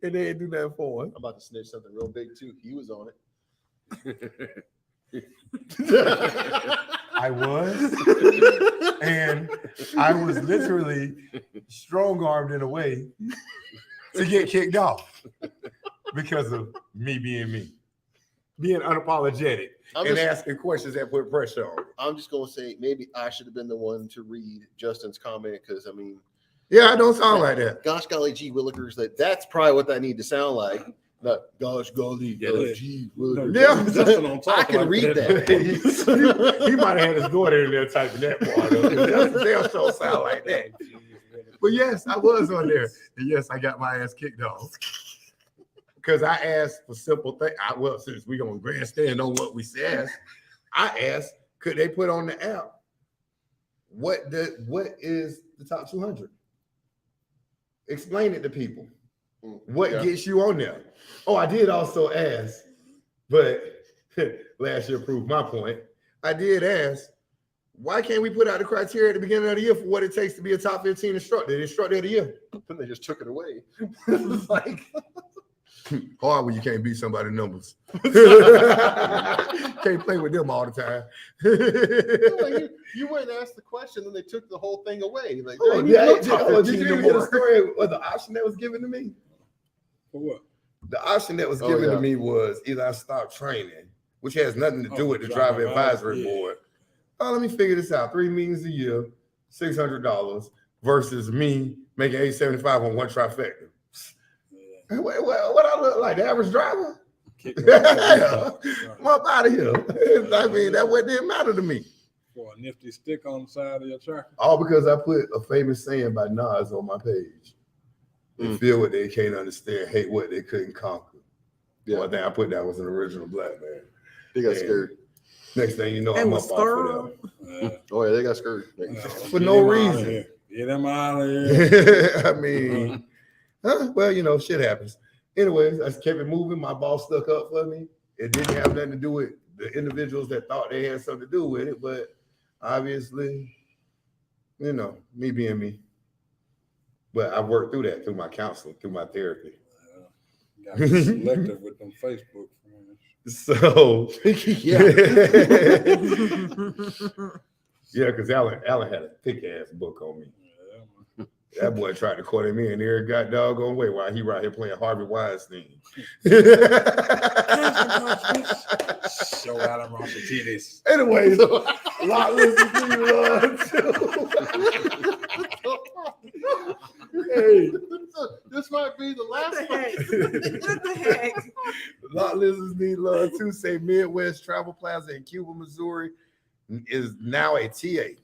And they didn't do nothing for him. I'm about to snitch something real big too. He was on it. I was, and I was literally strong-armed in a way to get kicked off because of me being unapologetic and asking questions that put pressure on. I'm just gonna say maybe I should have been the one to read Justin's comment because I mean, yeah, I don't sound like that. Gosh golly, gee willikers. That's probably what that need to sound like. Not gosh golly, gee willikers. Yeah, I can read that. he might have had his daughter in there typing that part. They'll show sound like that. But yes, I was on there, and yes, I got my ass kicked off because I asked for simple things. Well, since we're gonna grandstand on what we said, I asked, could they put on the app what is the top 200? Explain it to people. What gets you on there? Oh, I did also ask, but last year proved my point. I did ask, why can't we put out the criteria at the beginning of the year for what it takes to be a top 15 instructor of the year? Then they just took it away. It's like hard when you can't beat somebody's numbers. Can't play with them all the time. You went and asked the question, and they took the whole thing away. Like, did you even get a story of the option that was given to me? For what? The option that was given to me was either I stop training, which has nothing to do with the driver advisory board. Oh, let me figure this out. 3 meetings a year, $600 versus me making $875 on one trifecta. Yeah. What I look like, the average driver? I'm up out of here. I mean, that what didn't matter to me. For a nifty stick on the side of your truck. All because I put a famous saying by Nas on my page. They feel what they can't understand, hate what they couldn't conquer. Yeah, one thing I put that was an original black man. They got scared. Next thing you know, I'm up off of them. Oh yeah, they got scared for no reason. Get them out of here. I mean, well, you know, shit happens. Anyways, I kept it moving. My boss stuck up for me. It didn't have nothing to do with the individuals that thought they had something to do with it, but obviously, you know, me being me. But I worked through that through my counseling, through my therapy. Got to be selective with them Facebook friends. So yeah, because Alan had a thick ass book on me. That boy tried to court me in there, got doggone way while he right here playing Harvey Weinstein. Show out of Ross titties. Anyways, lot listens to love too. Hey, this might be the last one. What the heck? Lot listens need love too. Say Midwest Travel Plaza in Cuba, Missouri is now a TA.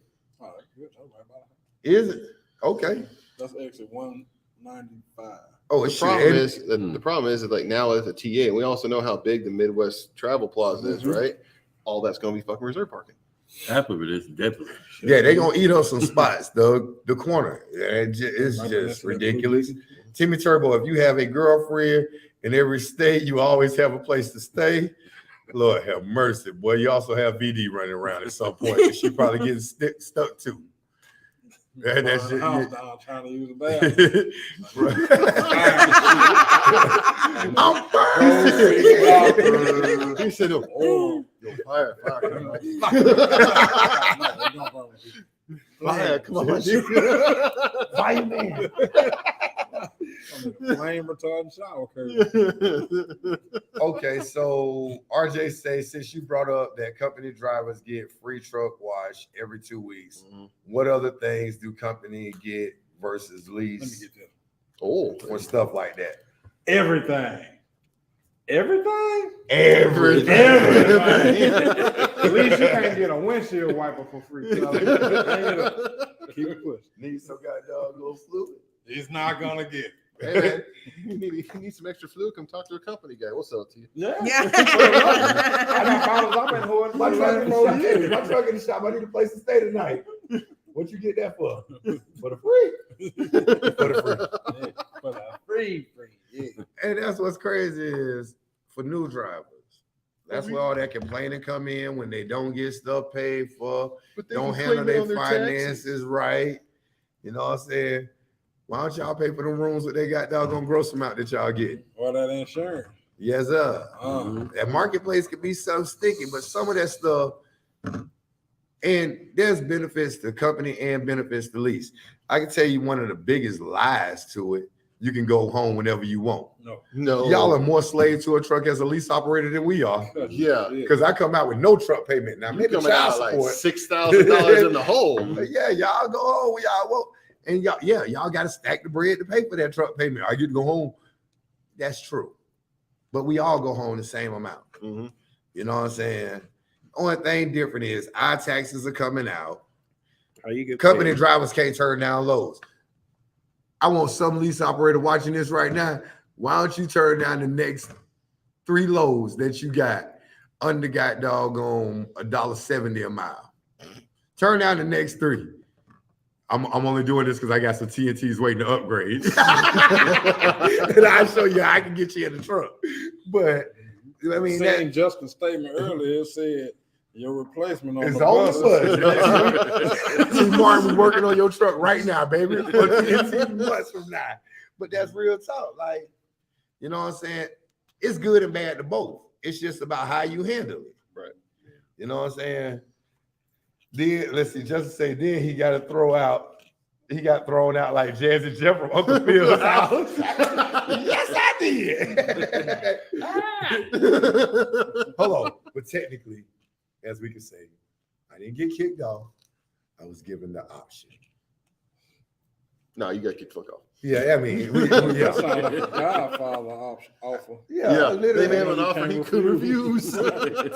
Oh, that's good. Is it? Okay. That's actually 195. Oh, the problem is that like now it's a TA, and we also know how big the Midwest Travel Plaza is, right? All that's going to be fucking reserve parking. Half of it is definitely. Yeah, they're going to eat up some spots, the corner. It's just ridiculous. Timmy Turbo, if you have a girlfriend in every state, you always have a place to stay. Lord have mercy, boy. You also have VD running around at some point that she probably getting stuck to. That's just trying to use the bathroom. I'm first. He said, "Oh, fire! Fire! Come on, fireman." Flame retardant shower curtain. Okay, so RJ say, since you brought up that company drivers get free truck wash every 2 weeks, what other things do company get versus lease? Let me get that. Oh, or stuff like that. Everything. Everything? Everything. At least you can't get a windshield wiper for free. So keep it pushing. Need some goddamn fluid. He's not gonna get it. Hey man, you need some extra fluid? Come talk to a company guy. We'll sell it to you. Yeah. I got bottles I've been holding my truck in the shop. My truck in the shop. I need a place to stay tonight. What you get that for? For the free. For the free. Yeah, for the free. Yeah. And that's what's crazy is for new drivers. That's where all that complaining come in when they don't get stuff paid for, don't handle their finances right. You know what I'm saying? Why don't y'all pay for them rooms that they got doggone gross amount that y'all get? Or that insurance. Yes, sir. That marketplace could be so sticky, but some of that stuff, and there's benefits to company and benefits to lease. I can tell you one of the biggest lies to it. You can go home whenever you want. No. Y'all are more slave to a truck as a lease operator than we are. Yeah. Because I come out with no truck payment. Now, maybe coming child out like support. $6,000 in the hole. But yeah, y'all go home. Y'all won't. And y'all got to stack the bread to pay for that truck payment. I get to go home. That's true. But we all go home the same amount. You know what I'm saying? Only thing different is our taxes are coming out. How you get Company paid? drivers can't turn down loads. I want some lease operator watching this right now. Why don't you turn down the next 3 loads that you got under got doggone $1.70 a mile? Turn down the next 3. I'm only doing this because I got some TNTs waiting to upgrade. And I'll show you how I can get you in the truck. But I mean, Saying Justin's statement earlier said your replacement on it's the on bus. the bus. See, Martin was working on your truck right now, baby. 15 months from now. But that's real talk. Like, you know what I'm saying? It's good and bad to both. It's just about how you handle it. Right. You know what I'm saying? Then let's see, just to say, then he got thrown out like Jazzy Jeff from Uncle Phil's house. Yes, I did. Hold on. But technically, as we can say, I didn't get kicked off. I was given the option. No, you got to kick the fuck off. Yeah, I mean, That sounds like a Godfather offer. Yeah, literally. They have an offer he could refuse.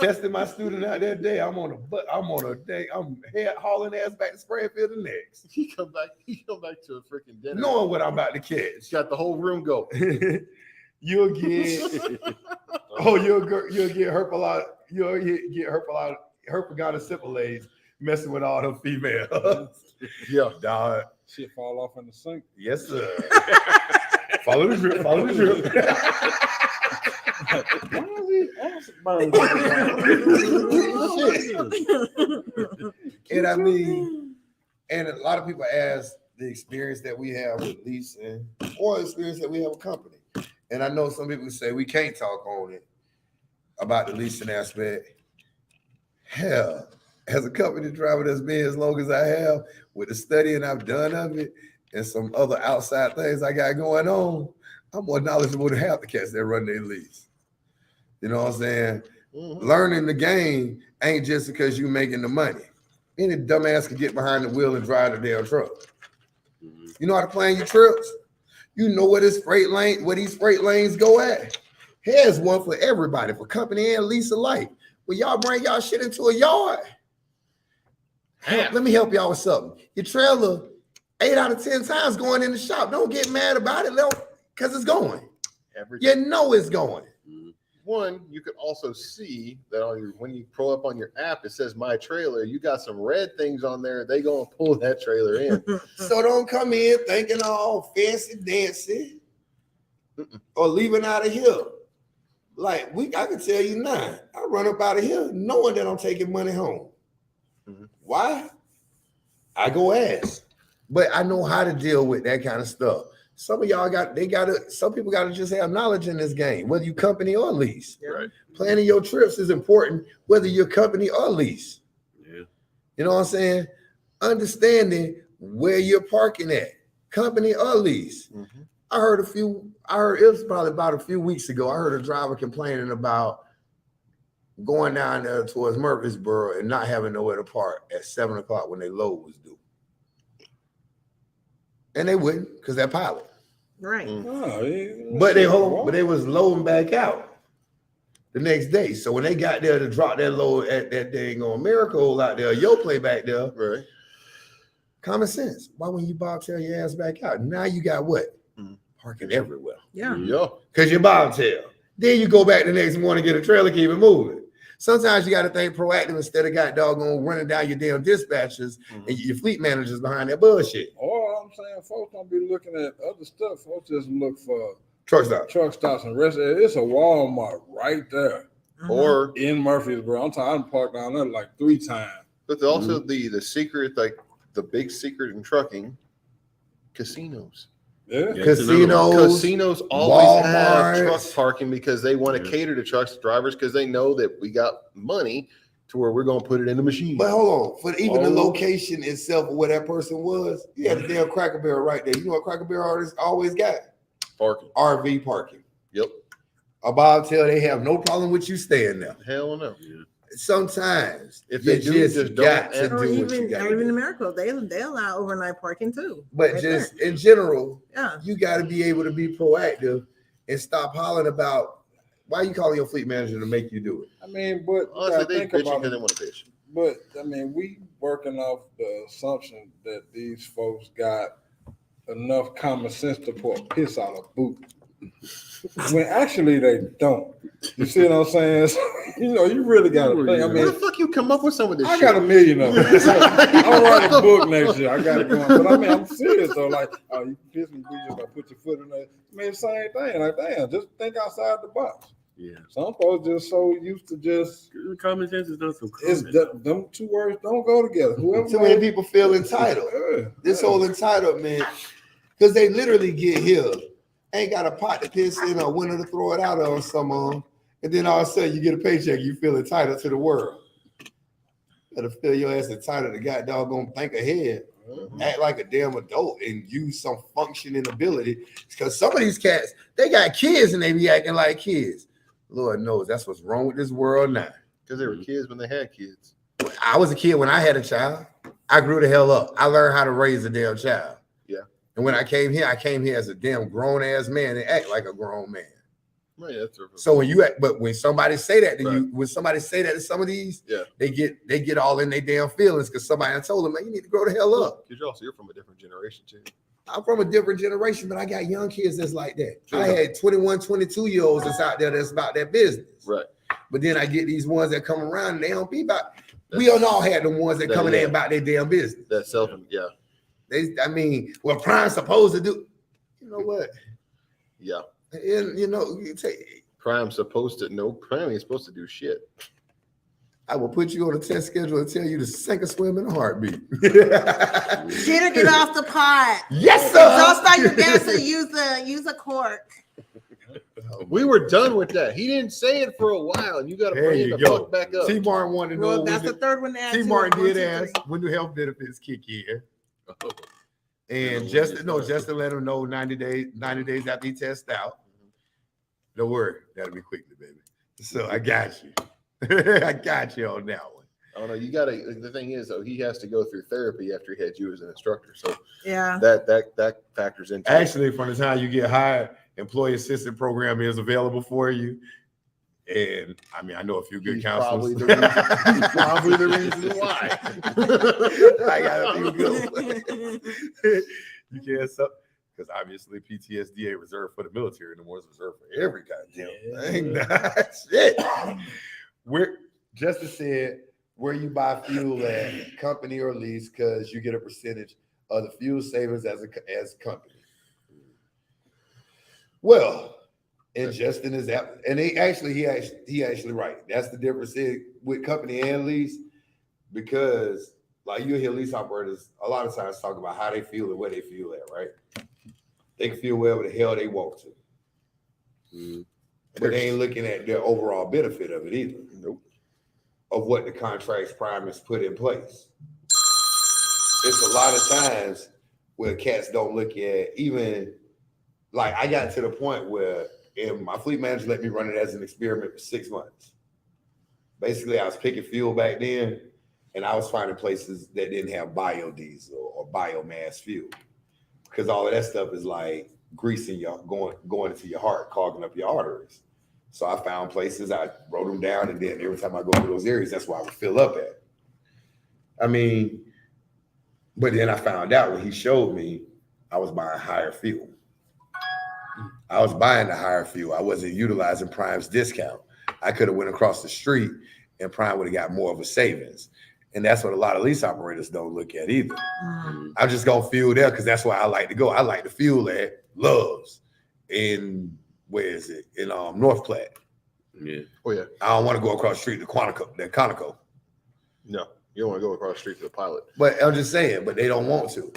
Testing my student out that day. I'm on a day. I'm head hauling ass back to Springfield the next. He come back to a freaking dinner. Knowing what I'm about to catch. He's got the whole room go. You'll get you'll get herpagonisyphilis messing with all them females. Yeah. Dog. Shit fall off in the sink. Yes, sir. Follow the drip. And I mean, and a lot of people ask the experience that we have with leasing or the experience that we have with company. And I know some people say we can't talk on it about the leasing aspect. Hell, as a company driver that's been as long as I have, with the studying I've done of it and some other outside things I got going on, I'm more knowledgeable than half the cats that run their lease. You know what I'm saying? Learning the game ain't just because you making the money. Any dumbass can get behind the wheel and drive the damn truck. You know how to plan your trips? You know where these freight lanes go at. Here's one for everybody, for company and lease alike. When y'all bring y'all shit into a yard, let me help y'all with something. Your trailer, 8 out of 10 times going in the shop. Don't get mad about it, because it's going. You know it's going. One, you could also see that when you pull up on your app, it says my trailer. You got some red things on there. They gonna pull that trailer in. So don't come in thinking all fancy dancy or leaving out of here. Like I can tell you now, I run up out of here knowing that I'm taking money home. Why? I go ask, but I know how to deal with that kind of stuff. Some of y'all some people gotta just have knowledge in this game, whether you company or lease. Right. Planning your trips is important, whether you're company or lease. Yeah. You know what I'm saying? Understanding where you're parking at, company or lease. I heard it was probably about a few weeks ago. I heard a driver complaining about going down there towards Murfreesboro and not having nowhere to park at 7 o'clock when their load was due. And they wouldn't because they're pilot. Right. But they was loading back out the next day. So when they got there to drop that load at that dang on Miracle out there, your play back there, Right. common sense. Why wouldn't you bobtail your ass back out? Now you got what? Parking everywhere. Yeah. Yeah. Because you bobtail. Then you go back the next morning, get a trailer, keep it moving. Sometimes you got to think proactive instead of got doggone running down your damn dispatchers and your fleet managers behind that bullshit. All I'm saying, folks don't be looking at other stuff. Folks just look for Truck stop. truck stops and rest. It's a Walmart right there Or in Murfreesboro. I'm parked down there like 3 times. but also the secret, like the big secret in trucking, casinos. Yeah. Casinos always have Walmarts. truck parking because they want to cater to truck drivers because they know that we got money to where we're gonna put it in the machine. But hold on, for even the location itself of where that person was, you had a damn Cracker Barrel right there. You know what Cracker Barrel artists always got? Parking. RV parking. Yep. A bobtail, they have no problem with you staying there. Hell no. Sometimes If they you do, just don't got to add- do Or what you even got to do. in America, they allow overnight parking too. But right just there. in general, Yeah. you got to be able to be proactive and stop hollering about why you calling your fleet manager to make you do it. I mean, but you Honestly, gotta they think bitching about because it. they want to bitch. But I mean, we working off the assumption that these folks got enough common sense to pour piss out of boot. When actually they don't. You see what I'm saying? So, you really got to think. I Where mean, the fuck you come up with some of this I shit? got 1 million of them. So, I'm writing a book next year. I got it going. But I mean, I'm serious though. Like, oh, you piss me, you just gonna put your foot in there. I mean, same thing. Like, damn, just think outside the box. Yeah. Some folks just so used to just. Common sense is not so It's common. them 2 words don't go together. Whoever Too many people feel entitled. Yeah. This whole entitlement, because they literally get here, ain't got a pot to piss in or window to throw it out on someone, and then all of a sudden you get a paycheck, you feel entitled to the world. Better feel your ass entitled to god doggone think ahead, act like a damn adult, and use some functioning ability. Because some of these cats, they got kids and they be acting like kids. Lord knows that's what's wrong with this world now. Because they were kids when they had kids. I was a kid when I had a child. I grew the hell up. I learned how to raise a damn child. Yeah. And when I came here as a damn grown ass man and act like a grown man. Right, that's So when you act, but when somebody say that to Right. you, when somebody say that to some of these, Yeah. they get all in their damn feelings because somebody told them, man, you need to grow the hell up. Because you're from a different generation too. I'm from a different generation, but I got young kids that's like that. Sure. I had 21, 22-year-olds that's out there that's about that business. Right. But then I get these ones that come around and they don't be about. We all had the ones that come in there about their damn business. That self, yeah. What Prime's supposed to do. You know what? Yeah. And you take. Prime ain't supposed to do shit. I will put you on a test schedule and tell you to sink or swim in a heartbeat. Get off the pot. Yes, sir. Don't start your gas and use a cork. We were done with that. He didn't say it for a while, and you got to There bring you it the go. fuck back up. T. Martin wanted to know. Well, that's the third one to add. T. to Martin it. 1, did 2, ask 3. when do health benefits kick in? Oh. And Justin let him know 90 days after he tests out. Don't worry, that'll be quickly, baby. So I got you. I got you on that one. I don't know. You got to. The thing is, though, he has to go through therapy after he had you as an instructor. So Yeah. that factors into it. Actually, from the time you get hired, employee assistance program is available for you. And I know a few good He's counselors. probably the reason why. I got a few good ones. You can't stop because obviously PTSD ain't reserved for the military anymore. It's reserved for every goddamn thing. Shit. Where Justice said where you buy fuel at, company or lease, because you get a percentage of the fuel savings as a company. Well, and Justin is that, and he actually right. That's the difference with company and lease, because like you hear lease operators a lot of times talk about how they feel and where they feel at, right? They can feel wherever the hell they want to. But they ain't looking at the overall benefit of it either. Nope. Of what the contracts Prime has put in place. It's a lot of times where cats don't look at even like I got to the point where my fleet manager let me run it as an experiment for 6 months. Basically, I was picking fuel back then, and I was finding places that didn't have biodiesel or biomass fuel, because all of that stuff is like greasing your going into your heart, clogging up your arteries. So I found places, I wrote them down, and then every time I go to those areas, that's where I would fill up at. I mean, but then I found out when he showed me, I was buying higher fuel. I was buying the higher fuel. I wasn't utilizing Prime's discount. I could have went across the street and Prime would have got more of a savings. And that's what a lot of lease operators don't look at either. I'm just gonna fuel there because that's where I like to go. I like to fuel at Love's in, where is it? In North Platte. Yeah. Oh yeah. I don't want to go across the street to Conoco. No, you don't want to go across the street to the Pilot. But I'm just saying, but they don't want to.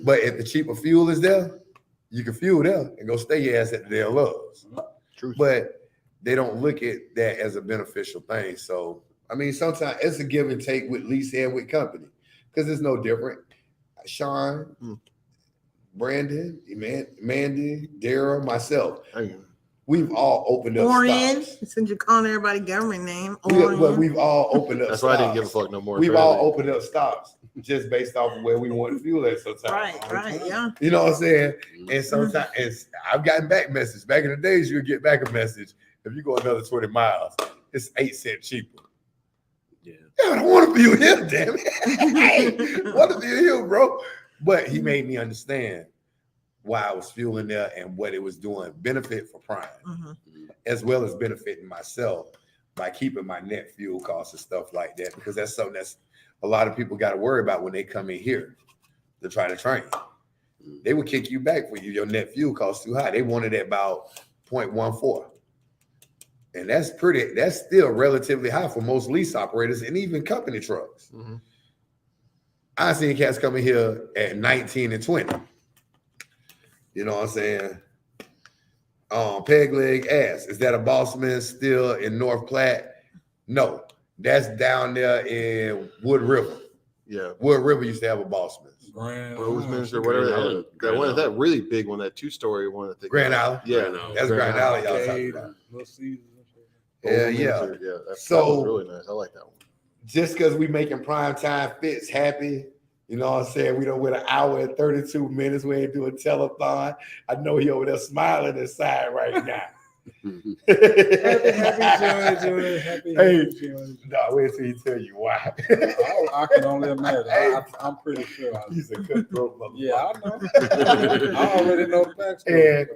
But if the cheaper fuel is there, you can fuel there and go stay your ass at the damn Love's. True. But they don't look at that as a beneficial thing. So, I mean, sometimes it's a give and take with lease and with company, because it's no different. Sean, Brandon, Emandie, Darryl, myself, we've all opened up Orain, stops. since you're calling everybody government name. We've all opened up That's stops. why I didn't give a fuck no more. We've all opened up stops just based off of where we want to fuel at sometimes. Right, yeah. You know what I'm saying? And sometimes I've gotten back messages. Back in the days, you'll get back a message. If you go another 20 miles, it's 8 cents cheaper. Yeah. I don't want to fuel him, damn it. I want to fuel him, bro. But he made me understand why I was fueling there and what it was doing. Benefit for Prime, as well as benefiting myself by keeping my net fuel costs and stuff like that, because that's something that's a lot of people got to worry about when they come in here to try to train. They would kick you back for your net fuel costs too high. They wanted it about 0.14. And that's still relatively high for most lease operators and even company trucks. I seen cats coming here at 19 and 20. You know what I'm saying? Peg leg ass. Is that a Bossman still in North Platte? No, that's down there in Wood River. Yeah. Wood River used to have a Bossman. Roseminster, whatever. That one, that really big one, that 2-story one. That Grand Island. Yeah, that's Grand Island. Y'all talking about. Yeah. Yeah, that was really nice. I like that one. Just because we making prime time Fitz happy, you know what I'm saying? We done went 1 hour and 32 minutes. We ain't doing telethon. I know he over there smiling inside right now. Happy No, wait till he tell you why. I can only imagine. I'm pretty sure. He's a cutthroat motherfucker. Yeah, I know. I already know the backstory. And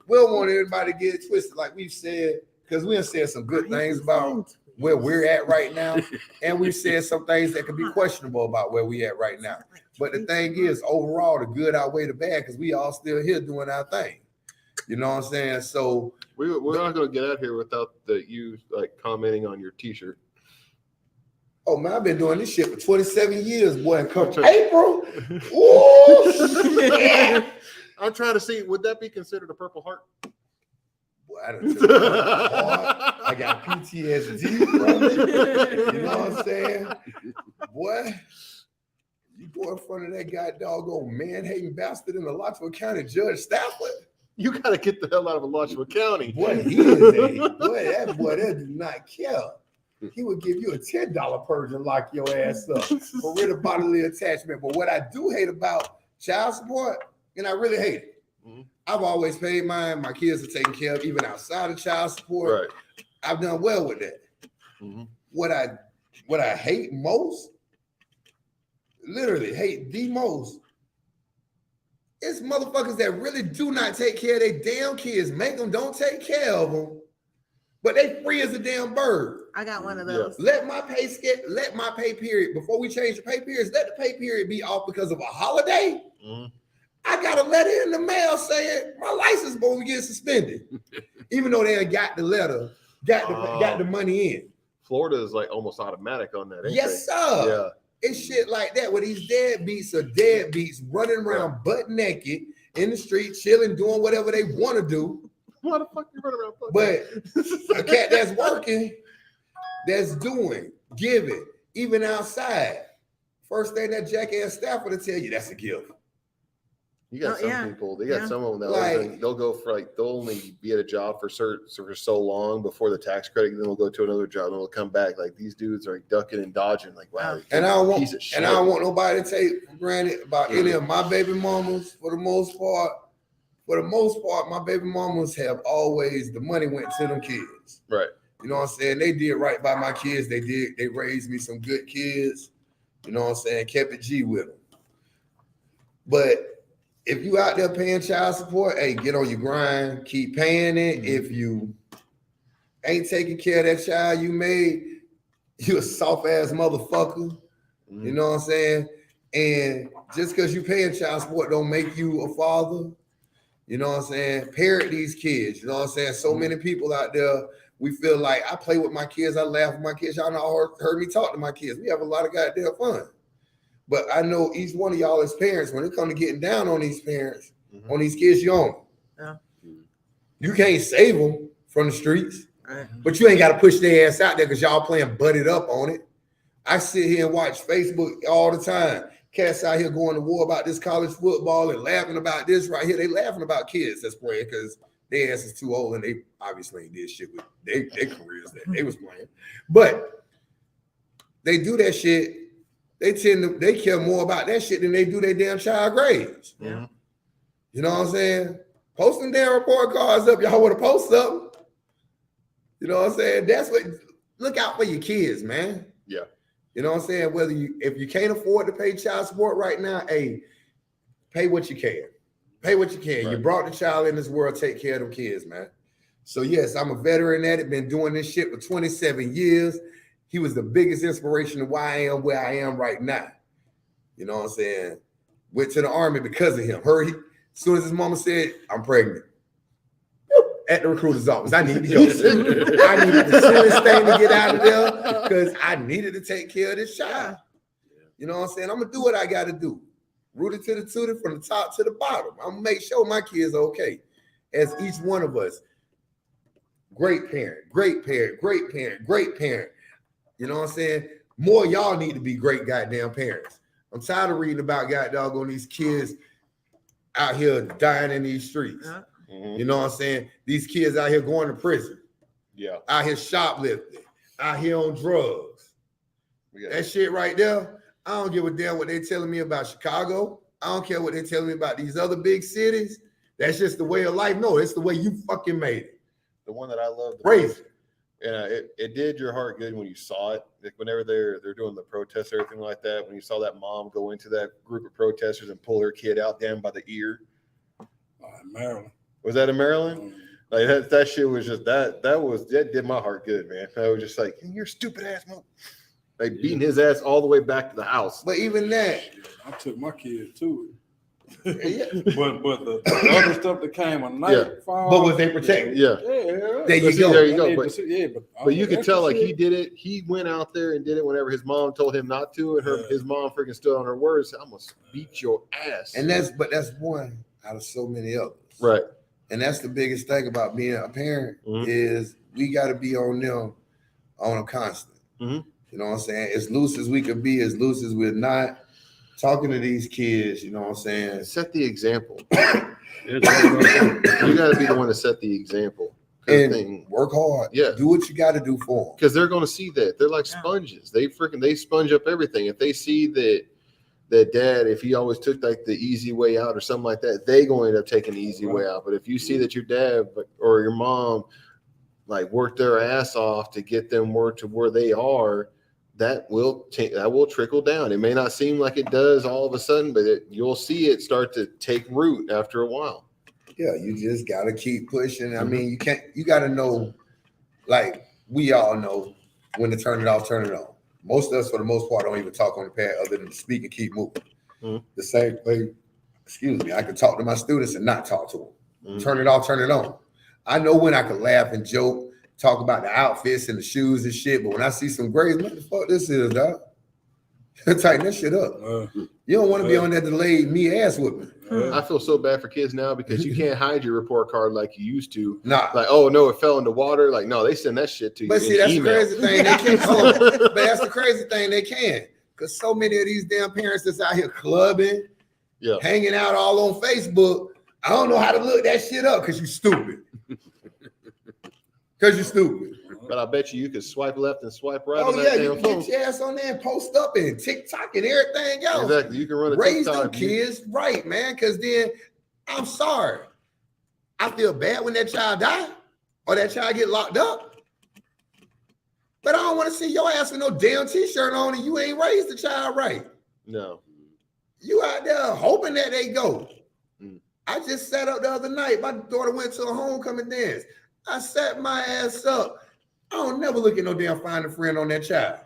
we don't want everybody to get it twisted, like we've said, because we have said some good things about where we're at right now, and we've said some things that could be questionable about where we at right now. But the thing is, overall, the good outweigh the bad, because we all still here doing our thing. You know what I'm saying? So we're not going to get out here without you like commenting on your T-shirt. Oh man, I've been doing this shit for 27 years, boy. And come April, ooh, shit. I'm trying to see, would that be considered a Purple Heart? Boy, I done took it hard. I got PTSD from it. You know what I'm saying? Boy, you go in front of that guy, doggone man-hating bastard in the Alachua County Judge Stafford. You got to get the hell out of Alachua County. Boy, he is that do not care. He would give you a $10 purge and lock your ass up for rid of bodily attachment. But what I do hate about child support, and I really hate it, I've always paid mine. My kids are taken care of, even outside of child support. Right. I've done well with that. What I hate most, literally hate the most, it's motherfuckers that really do not take care of their damn kids. Make them don't take care of them, but they free as a damn bird. I got one of those. Let my pay period, before we change the pay periods, let the pay period be off because of a holiday. I got a letter in the mail saying my license going to get suspended, even though they got the letter, got the money in. Florida is like almost automatic on that. Yes, sir. Yeah. It's shit like that where these deadbeats are deadbeats running around butt naked in the street, chilling, doing whatever they want to do. Why the fuck you running around? But a cat that's working, that's doing, giving, even outside. First thing that jackass Stafford will tell you, that's a gift. You got Oh, some yeah. people. They got Yeah. some of them that Like- they'll go for like they'll only be at a job for so long before the tax credit, and then they'll go to another job and they'll come back. Like these dudes are ducking and dodging. Like wow, And I don't want, piece of shit. and I don't want nobody to take for granted about any of my baby mamas. For the most part, my baby mamas have always, the money went to them kids. Right. You know what I'm saying? They did right by my kids. They raised me some good kids. You know what I'm saying? Kept it G with them. But if you out there paying child support, hey, get on your grind, keep paying it. If you ain't taking care of that child you made, you a soft ass motherfucker. You know what I'm saying? And just because you paying child support don't make you a father. You know what I'm saying? Parent these kids. You know what I'm saying? So many people out there, we feel like I play with my kids, I laugh with my kids. Y'all know heard me talk to my kids. We have a lot of goddamn fun. But I know each one of y'all as parents, when it comes to getting down on these parents, on these kids, you own them. Yeah. You can't save them from the streets, Right. but you ain't got to push their ass out there because y'all playing butted up on it. I sit here and watch Facebook all the time. Cats out here going to war about this college football and laughing about this right here. They laughing about kids that's playing because their ass is too old and they obviously ain't did shit with their careers that they was playing. But they do that shit. They care more about that shit than they do their damn child grades. Yeah. You know what I'm saying? Posting damn report cards up. Y'all want to post something? You know what I'm saying? That's what. Look out for your kids, man. Yeah. You know what I'm saying? If you can't afford to pay child support right now, hey, pay what you can. Pay what you can. Right. You brought the child in this world, take care of them kids, man. So yes, I'm a veteran at it, been doing this shit for 27 years. He was the biggest inspiration of why I am where I am right now. You know what I'm saying? Went to the Army because of him. As soon as his mama said, I'm pregnant. At the recruiter's office. I needed to go. I needed the silliest thing to get out of there because I needed to take care of this child. You know what I'm saying? I'm going to do what I got to do. Rooted to the tootie from the top to the bottom. I'm going to make sure my kids are okay. As each one of us. Great parent, great parent, great parent, great parent. You know what I'm saying? More y'all need to be great goddamn parents. I'm tired of reading about goddamn on these kids out here dying in these streets. You know what I'm saying? These kids out here going to prison. Yeah. Out here shoplifting. Out here on drugs. That shit right there, I don't give a damn what they're telling me about Chicago. I don't care what they're telling me about these other big cities. That's just the way of life. No, it's the way you fucking made it. The one that I love the Crazy. most, and it did your heart good when you saw it. Like whenever they're doing the protests, everything like that. When you saw that mom go into that group of protesters and pull her kid out down by the ear. Maryland. Was that in Maryland? Like that shit was just that did my heart good, man. I was just like, you're stupid ass mom. Like beating his ass all the way back to the house. But even that, I took my kids to yeah. it. but the other stuff that came a night. But was they protected? Yeah. There you See, go. there you go. But you could that's tell the like he shit. did it. He went out there and did it whenever his mom told him not to, and his mom freaking stood on her words. I'm gonna beat your ass. And that's one out of so many others. Right. And that's the biggest thing about being a parent is we got to be on them on a constant. You know what I'm saying? As loose as we could be, as loose as we're not. Talking to these kids, you know what I'm saying? Set the example. You got to be the one to set the example. And work hard. Yeah. Do what you got to do for them. Because they're going to see that. They're like sponges. They sponge up everything. If they see that dad, if he always took like the easy way out or something like that, they going to end up taking the easy way out. But if you see that your dad or your mom like worked their ass off to get them to where they are, that will trickle down. It may not seem like it does all of a sudden, but you'll see it start to take root after a while. Yeah, you just got to keep pushing. I mean, you got to know, like we all know when to turn it off, turn it on. Most of us, for the most part, don't even talk on the pad other than to speak and keep moving. The same way, I can talk to my students and not talk to them. Turn it off, turn it on. I know when I can laugh and joke, talk about the outfits and the shoes and shit, but when I see some grades, what the fuck this is, dog? Tighten that shit up. You don't want to be on that delayed me ass whooping. I feel so bad for kids now because you can't hide your report card like you used to. Nah. Like, oh no, it fell into water. Like, no, they send that shit to you. But see, that's email. the crazy thing. They can't. But that's the crazy thing. They can. Because so many of these damn parents that's out here clubbing Yeah. hanging out all on Facebook. I don't know how to look that shit up because you stupid. Because you stupid. But I bet you could swipe left and swipe right Oh on yeah, that you damn can phone. get your ass on there and post up and TikTok and everything else. Exactly. You can run a Raise them TikTok. kids right, man. Because then I'm sorry. I feel bad when that child die or that child get locked up. But I don't want to see your ass with no damn t-shirt on and you ain't raised the child right. No. You out there hoping that they go. Mm. I just sat up the other night. My daughter went to a homecoming dance. I sat my ass up. I don't never look at no damn find a friend on that child.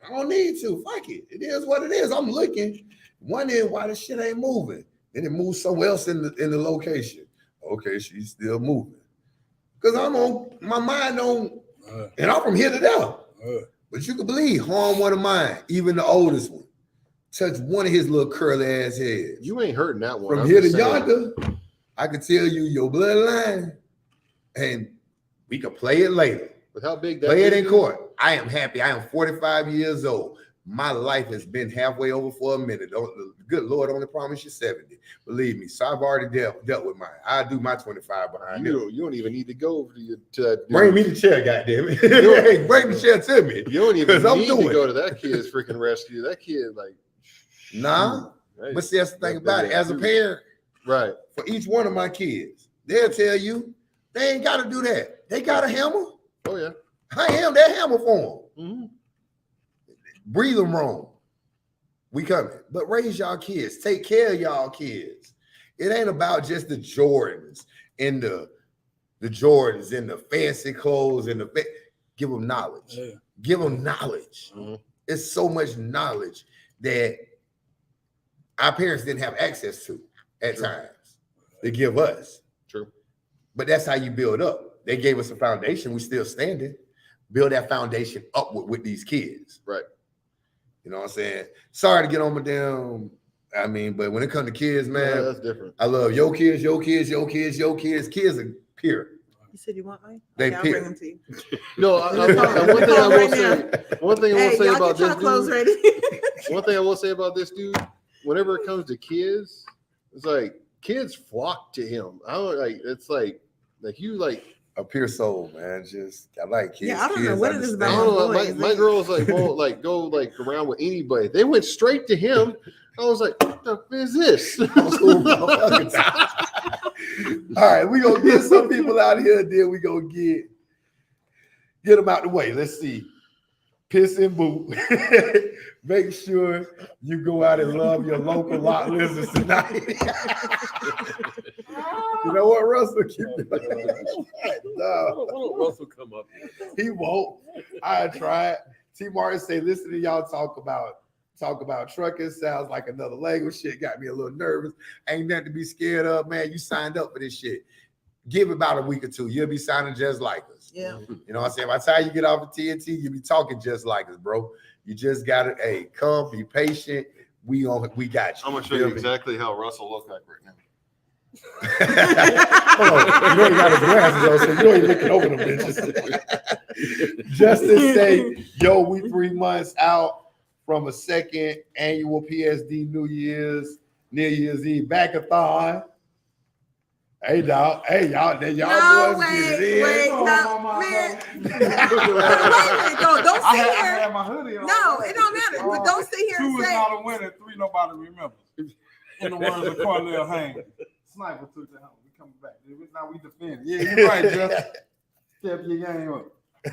I don't need to. Fuck it. It is what it is. I'm looking, wondering why the shit ain't moving. Then it moves somewhere else in the location. Okay, she's still moving. Because I'm on my mind on, and I'm from here to there. But you can believe harm one of mine, even the oldest one. Touch one of his little curly ass heads. You ain't hurting that one. From here to yonder, I can tell you your bloodline, and we can play it later. With how big that Play it is, in court. I am happy. I am 45 years old. My life has been halfway over for a minute. The good Lord only promised you 70. Believe me. So I've already dealt with mine. I do my 25 behind you don't even need to go to that. Bring me the chair, goddammit. Hey, bring the chair to me. You don't even I'm need to doing go to that kid's freaking rescue. That kid, like, nah. hey, But see, that's the thing that about it. big As a dude. parent, right. for each one of my kids, they'll tell you they ain't got to do that. They got a hammer. Oh yeah. I am that hammer for them. Mm-hmm. Breathe them wrong. We coming. But raise y'all kids. Take care of y'all kids. It ain't about just the Jordans and the Jordans and the fancy clothes and give them knowledge. Yeah. Give them knowledge. Mm-hmm. It's so much knowledge that our parents didn't have access to at times. They give us. True. But that's how you build up. They gave us a foundation. We still standing. Build that foundation upward with these kids. Right. You know what I'm saying? Sorry to get on my damn, but when it comes to kids, man, Yeah, that's different. I love your kids, your kids, your kids, your kids. Kids are pure. You said you want mine? They Okay, I'll pure. bring them to you. No, one thing I will say about this clothes dude. ready. One thing I will say about this dude, whenever it comes to kids, it's like kids flock to him. I don't like. It's like you like. A pure soul, man. Just I like kids. Yeah, I don't know kids what it is understand. I about don't know. boys. My girls like won't like go like around with anybody. They went straight to him. I was like, what the f is this? All right, we gonna get some people out here, and then we gonna get them out the way. Let's see. Piss and boot. Make sure you go out and love your local lot lizards tonight. You know what, Russell? No. What'll Russell come up with? He won't. I tried. T. Martin say, listen to y'all talk about trucking. Sounds like another language. Shit got me a little nervous. Ain't nothing to be scared of, man. You signed up for this shit. Give it about a week or two. You'll be sounding just like us. Yeah. You know what I'm saying? By the time you get off of TNT, you'll be talking just like us, bro. You just gotta, come, be patient. We got you. I'm gonna show you exactly how Russell looks like right now. You know he got his glasses on, so you know he's looking over them bitches. Justice say, yo, we 3 months out from a second annual PSD New Year's Eve backathon. Hey, dog. Hey, y'all. No, boys wait, get it in. wait, no, man. Don't sit here. My hoodie on. No, it don't matter. But don't sit here 2 and is say. not a winner. 3 nobody remembers. In the words of Cornell Haynes, sniper took the helm. We coming back. Now we defend. Yeah, you're right, Jeff. Step your game up.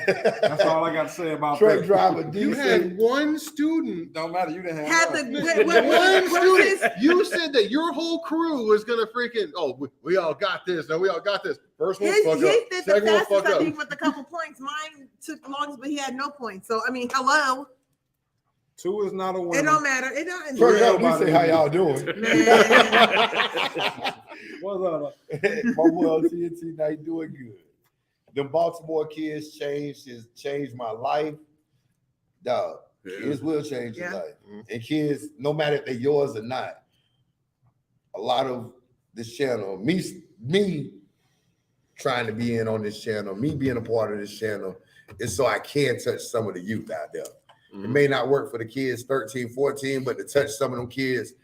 That's all I got to say about Truck that. driver You D had one student. Don't matter. You didn't Had have the One what student. You said that your whole crew was gonna freaking. Oh, we all got this. No, we all got this. First one his fuck up. did the Second one fastest, fuck I up. think, with a couple points. Mine took the longest, but he had no points. So I mean, hello. 2 is not a winner. It don't matter. It don't. Truck Yeah, driver, we say how y'all doing. Man. What's up? My boy on TNT night doing good. The Baltimore kids changed my life. Dog, kids will change your Yeah. life. And kids, no matter if they're yours or not, a lot of this channel, me trying to be in on this channel, me being a part of this channel, is so I can touch some of the youth out there. It may not work for the kids 13, 14, but to touch some of them kids,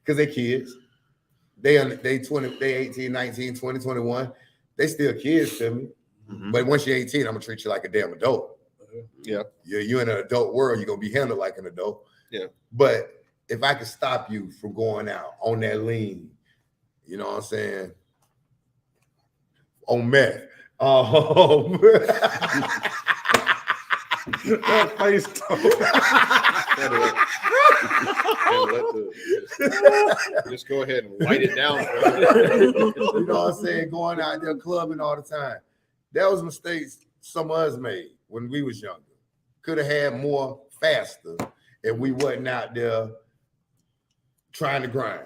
because they kids. They 18, 19, 20, 21. They still kids to me. Mhm. But once you're 18, I'm gonna treat you like a damn adult. Yeah. You're in an adult world, you're gonna be handled like an adult. Yeah. But if I could stop you from going out on that lean, you know what I'm saying? On meth. That face talk. Just go ahead and white it down. You know what I'm saying? Going out there clubbing all the time. That was mistakes some of us made when we was younger. Could have had more faster if we wasn't out there trying to grind,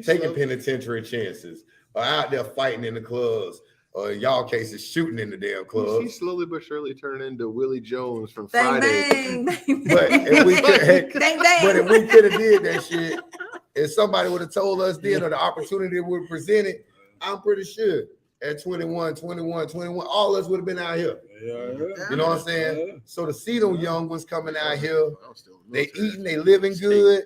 taking penitentiary chances, or out there fighting in the clubs, or in y'all cases shooting in the damn clubs. He slowly but surely turned into Willie Jones from Bang, Friday. bang, bang, But if we could, bang, bang. but if we could have did that shit, if somebody would have told us then, or the opportunity would have presented, I'm pretty sure at 21, all of us would have been out here. Yeah. You know what I'm saying? So to see them young ones coming out here, I was still in the they military. eating, they living good,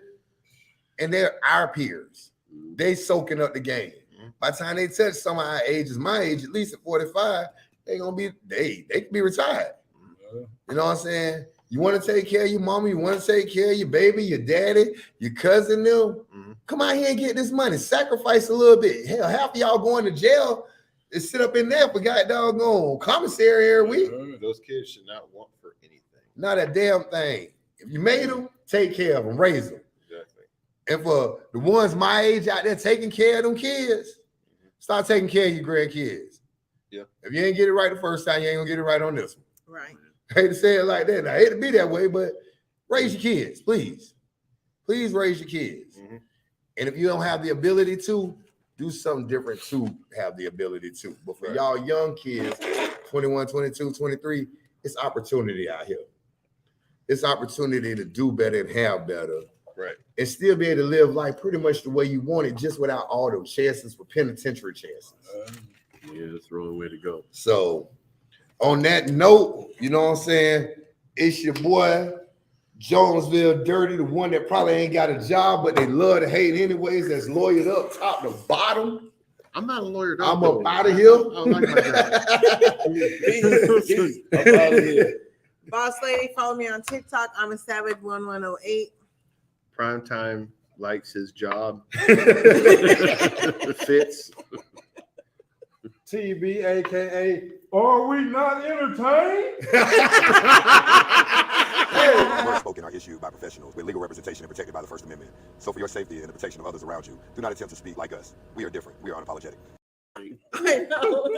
and they're our peers. They soaking up the game. By the time they touch some of our ages, my age, at least at 45, they gonna be they can be retired. You know what I'm saying? You want to take care of your mama, you want to take care of your baby, your daddy, your cousin, them. Come out here and get this money. Sacrifice a little bit. Hell, half of y'all going to jail and sit up in there for god doggone commissary every week. Those kids should not want for anything. Not a damn thing. If you made them, take care of them, raise them. Exactly. And for the ones my age out there taking care of them kids, start taking care of your grandkids. Yeah. If you ain't get it right the first time, you ain't gonna get it right on this one. Right. I hate to say it like that. I hate to be that way, but raise your kids, please. Please raise your kids. And if you don't have the ability to, do something different to have the ability to. But for y'all young kids, 21, 22, 23, it's opportunity out here. It's opportunity to do better and have better. Right. And still be able to live life pretty much the way you want it, just without all those chances for penitentiary chances. Yeah, that's the wrong way to go. So on that note, you know what I'm saying? It's your boy, Jonesville Dirty, the one that probably ain't got a job, but they love to hate anyways. That's lawyered up top to bottom. I'm not a lawyer. I'm up out of here. I don't like my job. I'm out of here. Boss Lady, follow me on TikTok. I'm a Savage 1108. Primetime likes his job. Fitz. TB, aka, are we not entertained? Words spoken are issued by professionals with legal representation and protected by the First Amendment. So for your safety and the protection of others around you, do not attempt to speak like us. We are different. We are unapologetic. I know.